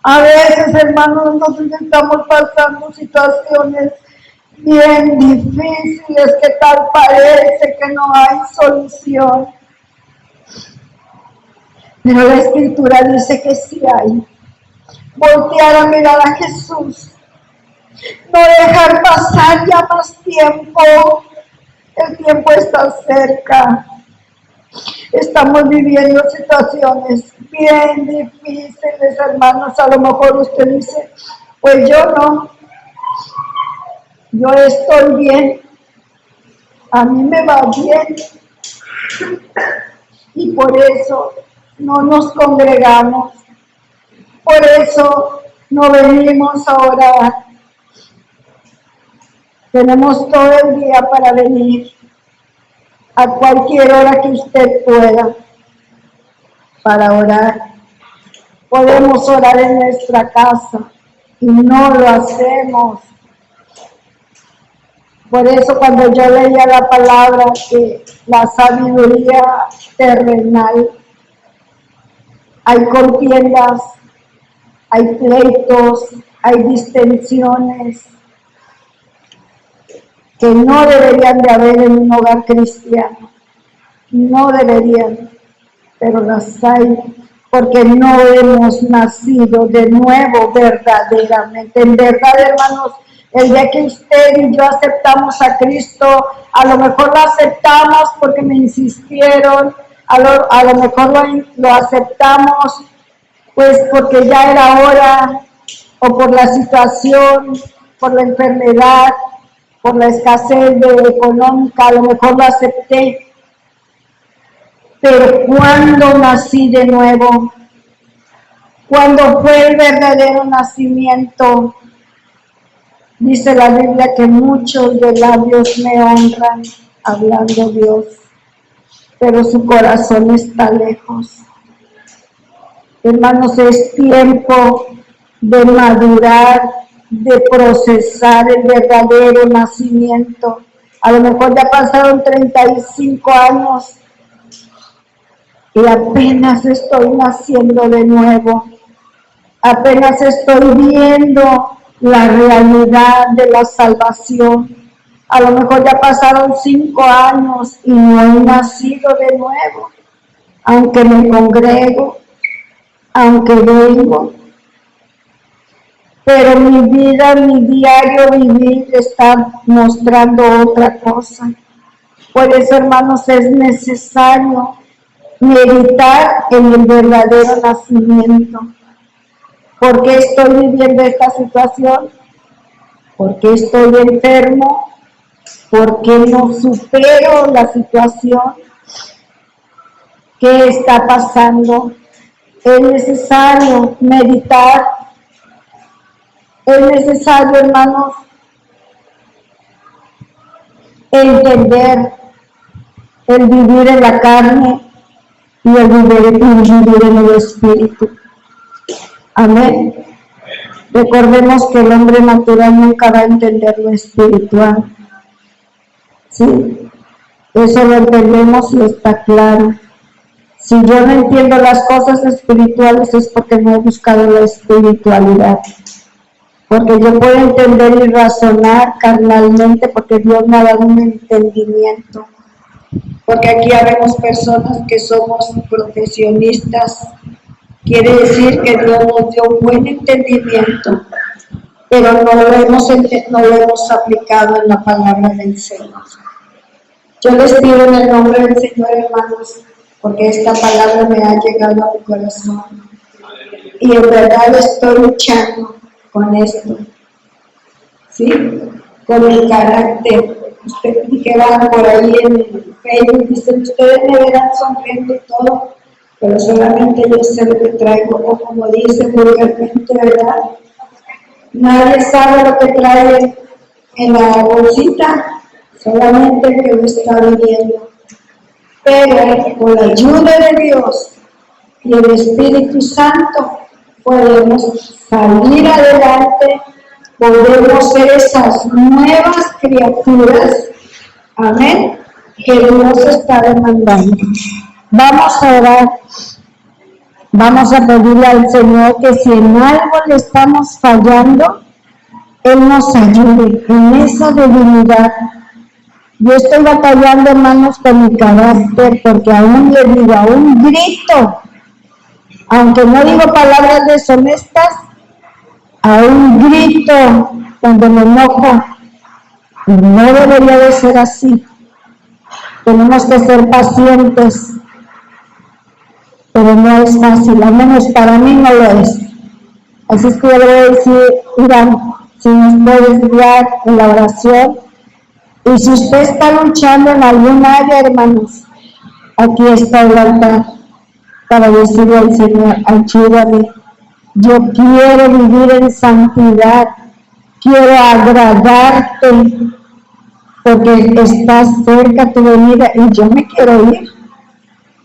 A veces, hermanos, nosotros estamos pasando situaciones bien difíciles que tal parece que no hay solución. Pero la Escritura dice que sí hay. Voltear a mirar a Jesús. No dejar pasar ya más tiempo. El tiempo está cerca. Estamos viviendo situaciones bien difíciles, hermanos. A lo mejor usted dice: pues yo no. Yo estoy bien. A mí me va bien. Y por eso no nos congregamos. Por eso no venimos a orar. Tenemos todo el día para venir, a cualquier hora que usted pueda, para orar. Podemos orar en nuestra casa y no lo hacemos. Por eso cuando yo leía la palabra que la sabiduría terrenal, hay contiendas, hay pleitos, hay distensiones que no deberían de haber en un hogar cristiano. No deberían, pero las hay, porque no hemos nacido de nuevo verdaderamente. En verdad, hermanos, el día que usted y yo aceptamos a Cristo, a lo mejor lo aceptamos porque me insistieron, a lo mejor lo aceptamos pues porque ya era hora, o por la situación, por la enfermedad, por la escasez económica, a lo mejor lo acepté. Pero ¿cuándo nací de nuevo? ¿Cuándo fue el verdadero nacimiento? Dice la Biblia que muchos de labios me honran, hablando Dios, pero su corazón está lejos. Hermanos, es tiempo de madurar, de procesar el verdadero nacimiento. A lo mejor ya pasaron 35 años y apenas estoy naciendo de nuevo. Apenas estoy viendo la realidad de la salvación. A lo mejor ya pasaron 5 años y no he nacido de nuevo, aunque me congrego, aunque vengo. Pero mi vida, mi diario vivir está mostrando otra cosa. Por eso, hermanos, es necesario meditar en el verdadero nacimiento. ¿Por qué estoy viviendo esta situación? ¿Por qué estoy enfermo? ¿Por qué no supero la situación? ¿Qué está pasando? Es necesario meditar. Es necesario, hermanos, entender el vivir en la carne y el vivir en el espíritu. Amén. Recordemos que el hombre natural nunca va a entender lo espiritual. Sí, eso lo entendemos y está claro. Si yo no entiendo las cosas espirituales es porque no he buscado la espiritualidad. Porque yo puedo entender y razonar carnalmente porque Dios me ha dado un entendimiento. Porque aquí habemos personas que somos profesionistas. Quiere decir que Dios nos dio un buen entendimiento, pero no lo hemos aplicado en la palabra del Señor. Yo les pido en el nombre del Señor, hermanos, porque esta palabra me ha llegado a mi corazón. Y en verdad estoy luchando con esto, ¿sí? Con el carácter. Ustedes dijeron por ahí en el Facebook, dicen, ustedes me verán sonriendo y todo, pero solamente yo sé lo que traigo, o como dice vulgarmente, ¿verdad? Nadie sabe lo que trae en la bolsita, solamente el que lo está viviendo. Pero con la ayuda de Dios y el Espíritu Santo, podemos salir adelante, podemos ser esas nuevas criaturas, amén, que Dios está demandando. Vamos a orar, vamos a pedirle al Señor que si en algo le estamos fallando, Él nos ayude en esa debilidad. Yo estoy batallando, hermanos, con mi carácter, porque aún le digo, aún grito, aunque no digo palabras deshonestas, aún grito cuando me enojo. Y no debería de ser así. Tenemos que ser pacientes, pero no es fácil, al menos para mí no lo es. Así es que yo le voy a decir, Irán, si nos puedes guiar en la oración, y si usted está luchando en algún área, hermanos, aquí está el altar para decirle al Señor, ayúdame, yo quiero vivir en santidad, quiero agradarte, porque está cerca tu venida y yo me quiero ir.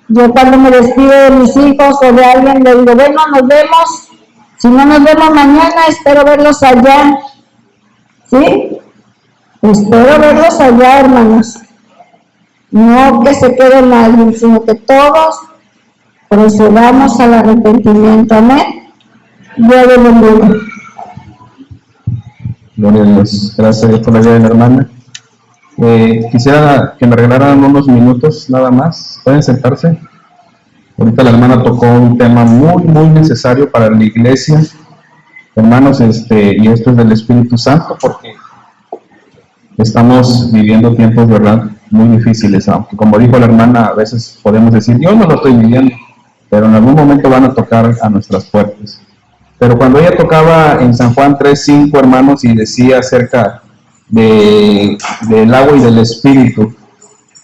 Yo cuando me despido de mis hijos o de alguien, le digo, bueno, nos vemos, si no nos vemos mañana, espero verlos allá, ¿sí? Espero verlos allá, hermanos. No que se quede nadie, sino que todos procedamos al arrepentimiento. Amén. Dios les bendiga. Gloria a Dios. Gracias a Dios por la vida de la hermana. Quisiera que me regalaran unos minutos nada más. ¿Pueden sentarse? Ahorita la hermana tocó un tema muy, muy necesario para la iglesia. Hermanos, y esto es del Espíritu Santo, porque estamos viviendo tiempos, ¿verdad?, muy difíciles, aunque como dijo la hermana, a veces podemos decir, yo no lo estoy viviendo, pero en algún momento van a tocar a nuestras puertas. Pero cuando ella tocaba en San Juan 3:5, hermanos, y decía acerca del agua y del Espíritu,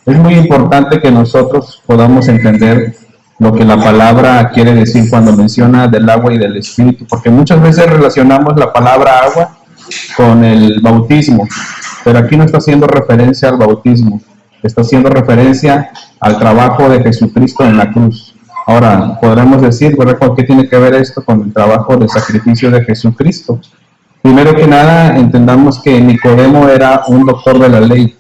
es muy importante que nosotros podamos entender lo que la palabra quiere decir cuando menciona del agua y del Espíritu, porque muchas veces relacionamos la palabra agua con el bautismo, pero aquí no está haciendo referencia al bautismo, está haciendo referencia al trabajo de Jesucristo en la cruz. Ahora, podremos decir, ¿verdad?, ¿por qué tiene que ver esto con el trabajo de sacrificio de Jesucristo? Primero que nada, entendamos que Nicodemo era un doctor de la ley.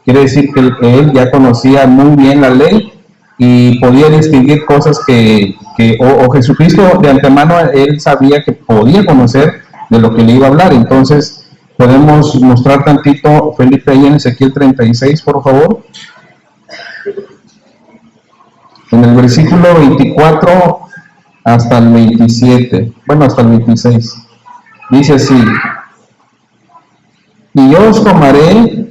Quiere decir que él ya conocía muy bien la ley y podía distinguir cosas o Jesucristo de antemano, él sabía que podía conocer de lo que le iba a hablar. Entonces, podemos mostrar tantito, Felipe, ahí en Ezequiel 36, por favor. En el versículo 24 hasta el 27, bueno, hasta el 26, dice así: y yo os tomaré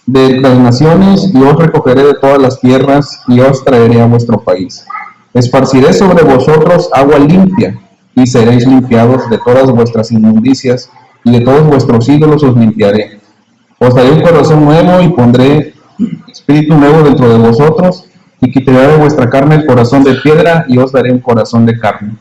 de las naciones y os recogeré de todas las tierras y os traeré a vuestro país. Esparciré sobre vosotros agua limpia y seréis limpiados de todas vuestras inmundicias y de todos vuestros ídolos os limpiaré. Os daré un corazón nuevo y pondré espíritu nuevo dentro de vosotros y quitaré de vuestra carne el corazón de piedra y os daré un corazón de carne.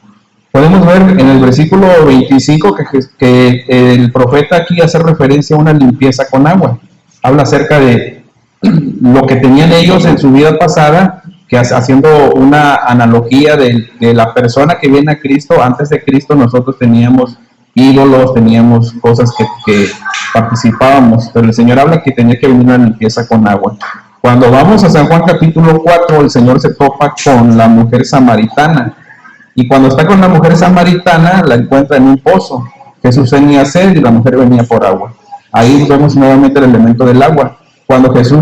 Podemos ver en el versículo 25 que el profeta aquí hace referencia a una limpieza con agua. Habla acerca de lo que tenían ellos en su vida pasada, que haciendo una analogía de la persona que viene a Cristo. Antes de Cristo nosotros teníamos ídolos, teníamos cosas que participábamos, pero el Señor habla que tenía que venir una limpieza con agua. Cuando vamos a San Juan capítulo 4, el Señor se topa con la mujer samaritana, y cuando está con la mujer samaritana la encuentra en un pozo. Jesús tenía sed y la mujer venía por agua. Ahí vemos nuevamente el elemento del agua. Cuando Jesús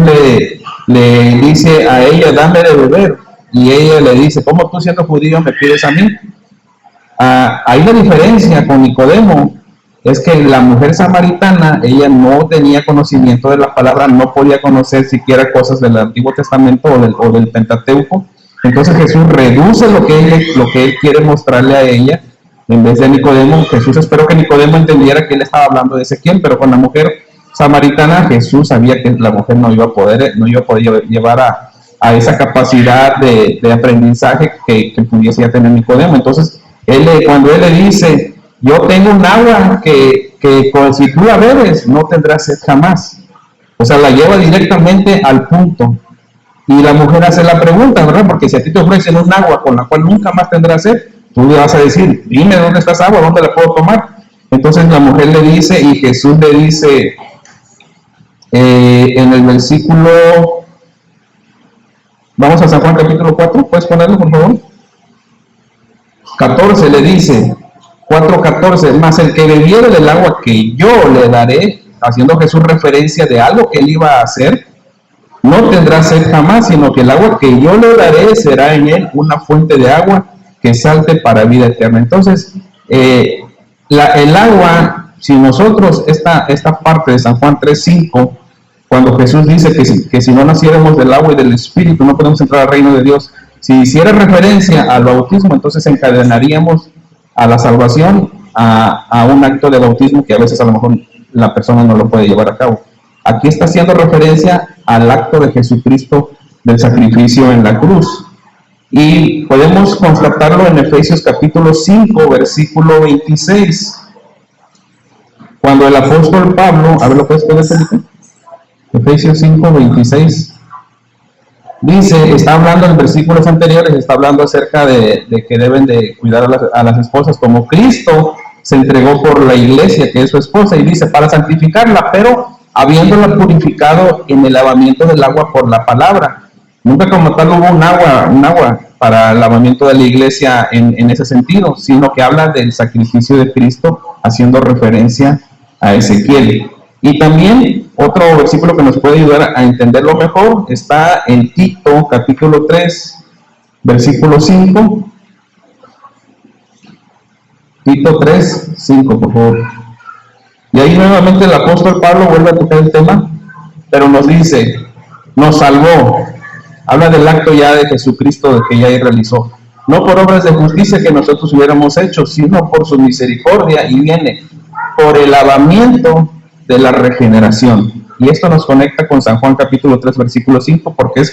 le dice a ella, dame de beber, y ella le dice, ¿cómo tú siendo judío me pides a mí? Ahí la diferencia con Nicodemo es que la mujer samaritana, ella no tenía conocimiento de la palabra, no podía conocer siquiera cosas del Antiguo Testamento o del Pentateuco. Entonces Jesús reduce lo que él quiere mostrarle a ella. En vez de Nicodemo, Jesús esperó que Nicodemo entendiera que él estaba hablando de Ezequiel, pero con la mujer samaritana Jesús sabía que la mujer no iba a poder llevar a esa capacidad de aprendizaje que pudiese ya tener Nicodemo. Entonces, cuando él le dice, yo tengo un agua que si tú la bebes, no tendrás sed jamás. O sea, la lleva directamente al punto. Y la mujer hace la pregunta, ¿verdad? Porque si a ti te ofrecen un agua con la cual nunca más tendrás sed, tú le vas a decir, dime dónde está esa agua, dónde la puedo tomar. Entonces la mujer le dice, y Jesús le dice, en el versículo, vamos a San Juan capítulo 4, ¿puedes ponerlo por favor? 14 le dice, 4:14, más el que bebiere del agua que yo le daré, haciendo Jesús referencia de algo que él iba a hacer, no tendrá sed jamás, sino que el agua que yo le daré será en él una fuente de agua que salte para vida eterna. Entonces, el agua, si nosotros, esta parte de San Juan 3:5, cuando Jesús dice que si no naciéramos del agua y del Espíritu, no podemos entrar al reino de Dios, si hiciera referencia al bautismo, entonces encadenaríamos a la salvación a un acto de bautismo que a veces a lo mejor la persona no lo puede llevar a cabo. Aquí está haciendo referencia al acto de Jesucristo del sacrificio en la cruz. Y podemos constatarlo en Efesios capítulo 5, versículo 26. Cuando el apóstol Pablo, a ver, ¿lo puedes poner, Felipe? Efesios 5, 26. Dice, está hablando en versículos anteriores, está hablando acerca de que deben de cuidar a las esposas como Cristo se entregó por la iglesia, que es su esposa, y dice, para santificarla, pero habiéndola purificado en el lavamiento del agua por la palabra. Nunca como tal hubo un agua para el lavamiento de la iglesia en ese sentido, sino que habla del sacrificio de Cristo, haciendo referencia a Ezequiel. Y también otro versículo que nos puede ayudar a entenderlo mejor está en Tito capítulo 3, versículo 5. Tito 3, 5, por favor. Y ahí nuevamente el apóstol Pablo vuelve a tocar el tema, pero nos dice, nos salvó. Habla del acto ya de Jesucristo de que ya realizó. No por obras de justicia que nosotros hubiéramos hecho, sino por su misericordia, y viene por el lavamiento de la regeneración. Y esto nos conecta con San Juan capítulo 3, versículo 5, porque es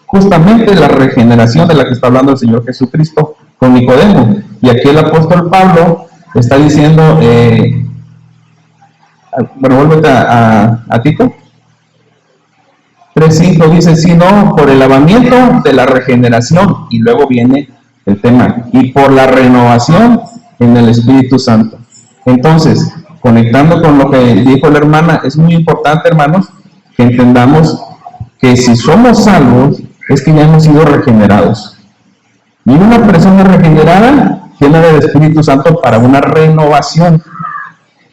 justamente la regeneración de la que está hablando el Señor Jesucristo con Nicodemo. Y aquí el apóstol Pablo está diciendo, bueno, vuélvete a Tito 3:5, dice, sino por el lavamiento de la regeneración, y luego viene el tema, y por la renovación en el Espíritu Santo. Entonces, conectando con lo que dijo la hermana, es muy importante, hermanos, que entendamos que si somos salvos, es que ya hemos sido regenerados. Y una persona regenerada tiene el Espíritu Santo para una renovación.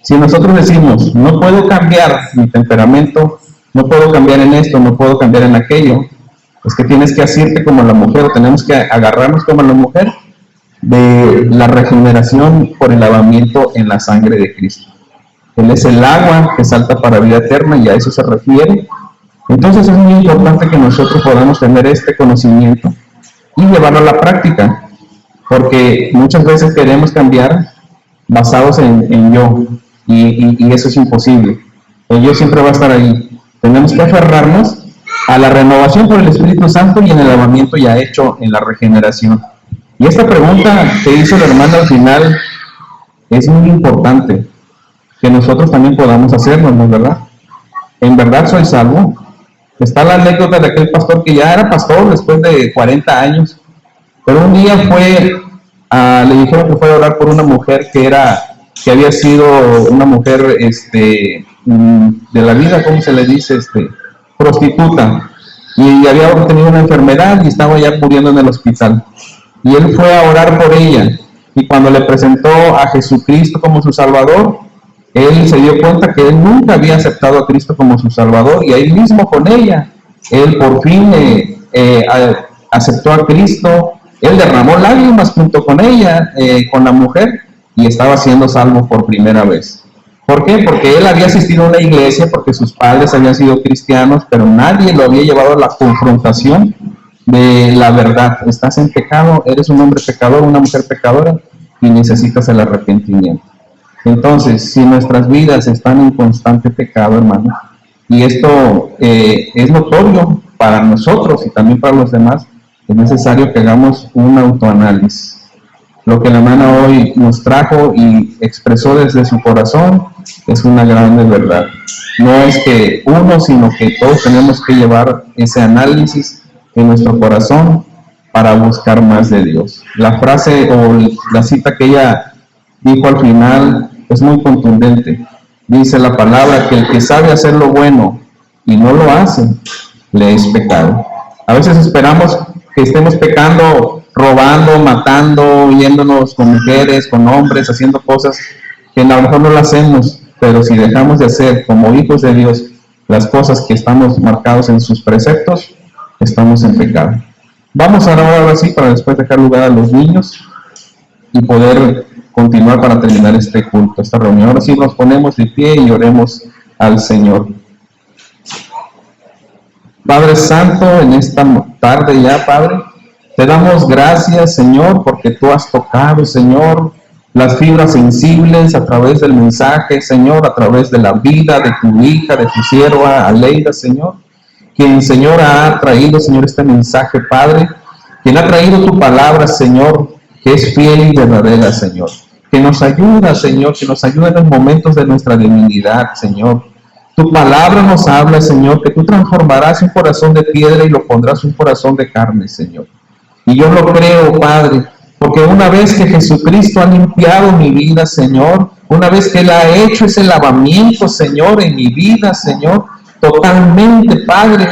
Si nosotros decimos, no puedo cambiar mi temperamento, no puedo cambiar en esto, no puedo cambiar en aquello, es que tienes que hacerte como la mujer, o tenemos que agarrarnos como la mujer de la regeneración por el lavamiento en la sangre de Cristo. Él es el agua que salta para vida eterna, y a eso se refiere. Entonces es muy importante que nosotros podamos tener este conocimiento y llevarlo a la práctica, porque muchas veces queremos cambiar basados en yo, y eso es imposible. El yo siempre va a estar ahí. Tenemos que aferrarnos a la renovación por el Espíritu Santo y en el lavamiento ya hecho en la regeneración. Y esta pregunta que hizo la hermana al final es muy importante, que nosotros también podamos hacernos, ¿no es verdad? ¿En verdad soy salvo? Está la anécdota de aquel pastor que ya era pastor después de 40 años, pero un día le dijeron que fue a orar por una mujer que había sido una mujer de la vida, ¿cómo se le dice? Prostituta, y había obtenido una enfermedad y estaba ya muriendo en el hospital. Y él fue a orar por ella, y cuando le presentó a Jesucristo como su Salvador, él se dio cuenta que él nunca había aceptado a Cristo como su Salvador, y ahí mismo con ella, él por fin aceptó a Cristo. Él derramó lágrimas junto con ella, con la mujer, y estaba siendo salvo por primera vez. ¿Por qué? Porque él había asistido a una iglesia, porque sus padres habían sido cristianos, pero nadie lo había llevado a la confrontación de la verdad. Estás en pecado, eres un hombre pecador, una mujer pecadora, y necesitas el arrepentimiento. Entonces, si nuestras vidas están en constante pecado, hermano, y esto es notorio para nosotros y también para los demás, es necesario que hagamos un autoanálisis. Lo que la hermana hoy nos trajo y expresó desde su corazón es una grande verdad. No es que uno, sino que todos tenemos que llevar ese análisis en nuestro corazón para buscar más de Dios. La frase o la cita que ella dijo al final es muy contundente. Dice la palabra que el que sabe hacer lo bueno y no lo hace, le es pecado. A veces esperamos que estemos pecando, robando, matando, yéndonos con mujeres, con hombres, haciendo cosas que a lo mejor no las hacemos, pero si dejamos de hacer como hijos de Dios las cosas que estamos marcados en sus preceptos, estamos en pecado. Vamos a orar ahora sí para después dejar lugar a los niños y poder continuar para terminar este culto, esta reunión. Ahora sí nos ponemos de pie y oremos al Señor. Padre Santo, en esta tarde ya, Padre, te damos gracias, Señor, porque tú has tocado, Señor, las fibras sensibles a través del mensaje, Señor, a través de la vida de tu hija, de tu sierva, Aleida, Señor, quien, Señor, ha traído, Señor, este mensaje, Padre, quien ha traído tu palabra, Señor, que es fiel y verdadera, Señor, que nos ayuda, Señor, que nos ayuda en los momentos de nuestra debilidad, Señor. Tu palabra nos habla, Señor, que tú transformarás un corazón de piedra y lo pondrás un corazón de carne, Señor. Y yo lo creo, Padre, porque una vez que Jesucristo ha limpiado mi vida, Señor, una vez que Él ha hecho ese lavamiento, Señor, en mi vida, Señor, totalmente, Padre,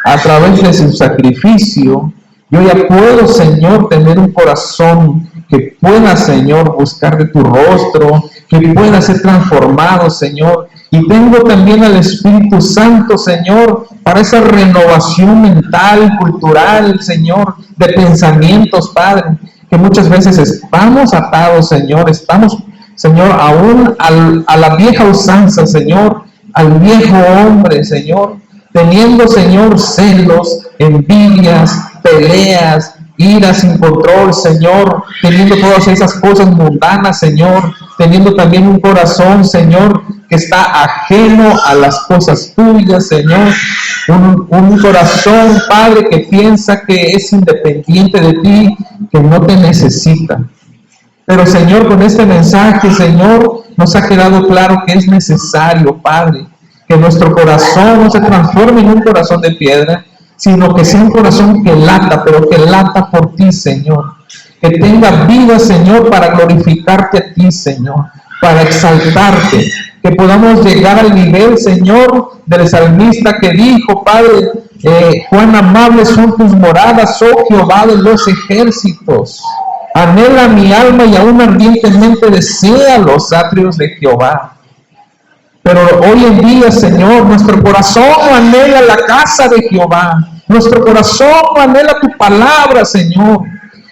a través de su sacrificio, yo ya puedo, Señor, tener un corazón que pueda, Señor, buscar de tu rostro, que pueda ser transformado, Señor. Y tengo también al Espíritu Santo, Señor, para esa renovación mental, cultural, Señor, de pensamientos, Padre, que muchas veces estamos atados, Señor, estamos, Señor, aún a la vieja usanza, Señor, al viejo hombre, Señor, teniendo, Señor, celos, envidias, peleas, ira sin control, Señor, teniendo todas esas cosas mundanas, Señor, teniendo también un corazón, Señor, que está ajeno a las cosas tuyas, Señor, un corazón, Padre, que piensa que es independiente de ti, que no te necesita. Pero, Señor, con este mensaje, Señor, nos ha quedado claro que es necesario, Padre, que nuestro corazón no se transforme en un corazón de piedra, sino que sea un corazón que lata, pero que lata por ti, Señor. Que tenga vida, Señor, para glorificarte a ti, Señor, para exaltarte. Que podamos llegar al nivel, Señor, del salmista que dijo, Padre, cuán amables son tus moradas, oh Jehová de los ejércitos. Anhela mi alma y aún ardientemente desea los atrios de Jehová. Pero hoy en día, Señor, nuestro corazón no anhela la casa de Jehová. Nuestro corazón no anhela tu palabra, Señor.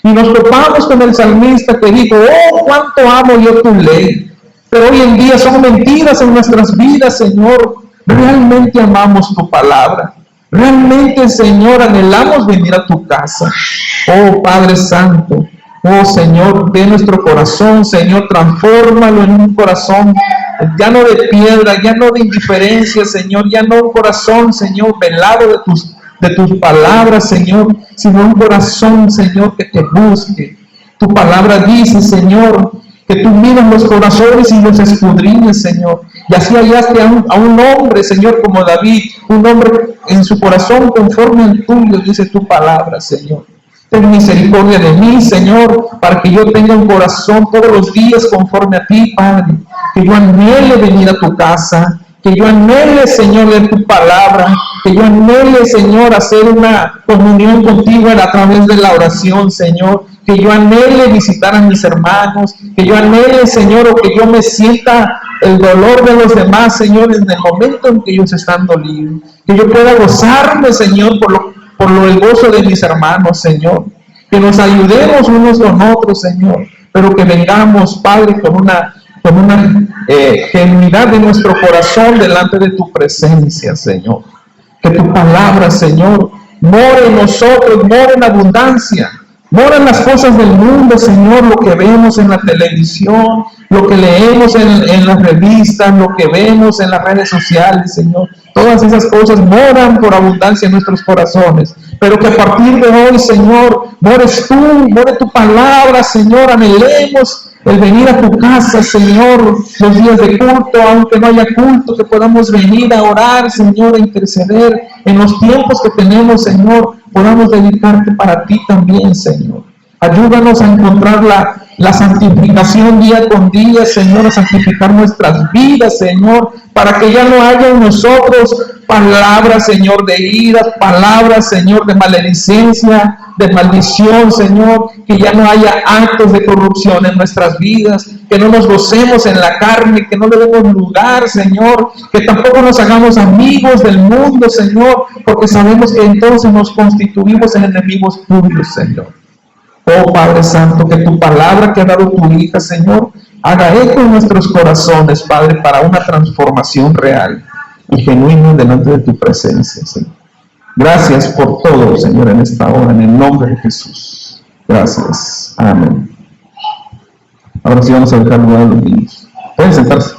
Y nos topamos con el salmista que dijo, oh, cuánto amo yo tu ley. Pero hoy en día son mentiras en nuestras vidas, Señor. Realmente amamos tu palabra. Realmente, Señor, anhelamos venir a tu casa. Oh, Padre Santo. Oh, Señor, ve nuestro corazón, Señor, transfórmalo en un corazón ya no de piedra, ya no de indiferencia, Señor, ya no un corazón, Señor, velado de tus palabras, Señor, sino un corazón, Señor, que te busque. Tu palabra dice, Señor, que tú miras los corazones y los escudriñas, Señor. Y así hallaste a un hombre, Señor, como David, un hombre en su corazón conforme al tuyo, dice tu palabra, Señor. Ten misericordia de mí, Señor, para que yo tenga un corazón todos los días conforme a ti, Padre. Que yo anhele venir a tu casa, que yo anhele, Señor, leer tu palabra, que yo anhele, Señor, hacer una comunión contigo a través de la oración, Señor. Que yo anhele visitar a mis hermanos, que yo anhele, Señor, o que yo me sienta el dolor de los demás, Señor, en el momento en que ellos están dolidos. Que yo pueda gozarme, Señor, por el gozo de mis hermanos, Señor. Que nos ayudemos unos con otros, Señor, pero que vengamos, Padre, con una genuinidad de nuestro corazón delante de tu presencia, Señor. Que tu palabra, Señor, more en nosotros, more en abundancia. Mora en las cosas del mundo, Señor, lo que vemos en la televisión, lo que leemos en las revistas, lo que vemos en las redes sociales, Señor. Todas esas cosas moran por abundancia en nuestros corazones. Pero que a partir de hoy, Señor, mores tú, more tu palabra, Señor. Anhelemos el venir a tu casa, Señor, los días de culto, aunque no haya culto, que podamos venir a orar, Señor, a interceder. En los tiempos que tenemos, Señor, podamos dedicarte para ti también, Señor. Ayúdanos a encontrar la santificación día con día, Señor, a santificar nuestras vidas, Señor, para que ya no haya en nosotros palabras, Señor, de ira, palabras, Señor, de maledicencia, de maldición, Señor, que ya no haya actos de corrupción en nuestras vidas, que no nos gocemos en la carne, que no le demos lugar, Señor, que tampoco nos hagamos amigos del mundo, Señor, porque sabemos que entonces nos constituimos en enemigos tuyos, Señor. Oh Padre Santo, que tu palabra que ha dado tu hija, Señor, haga eco en nuestros corazones, Padre, para una transformación real y genuina delante de tu presencia, Señor. Gracias por todo, Señor, en esta hora, en el nombre de Jesús. Gracias. Amén. Ahora sí vamos a dejar lugar a los niños. Pueden sentarse.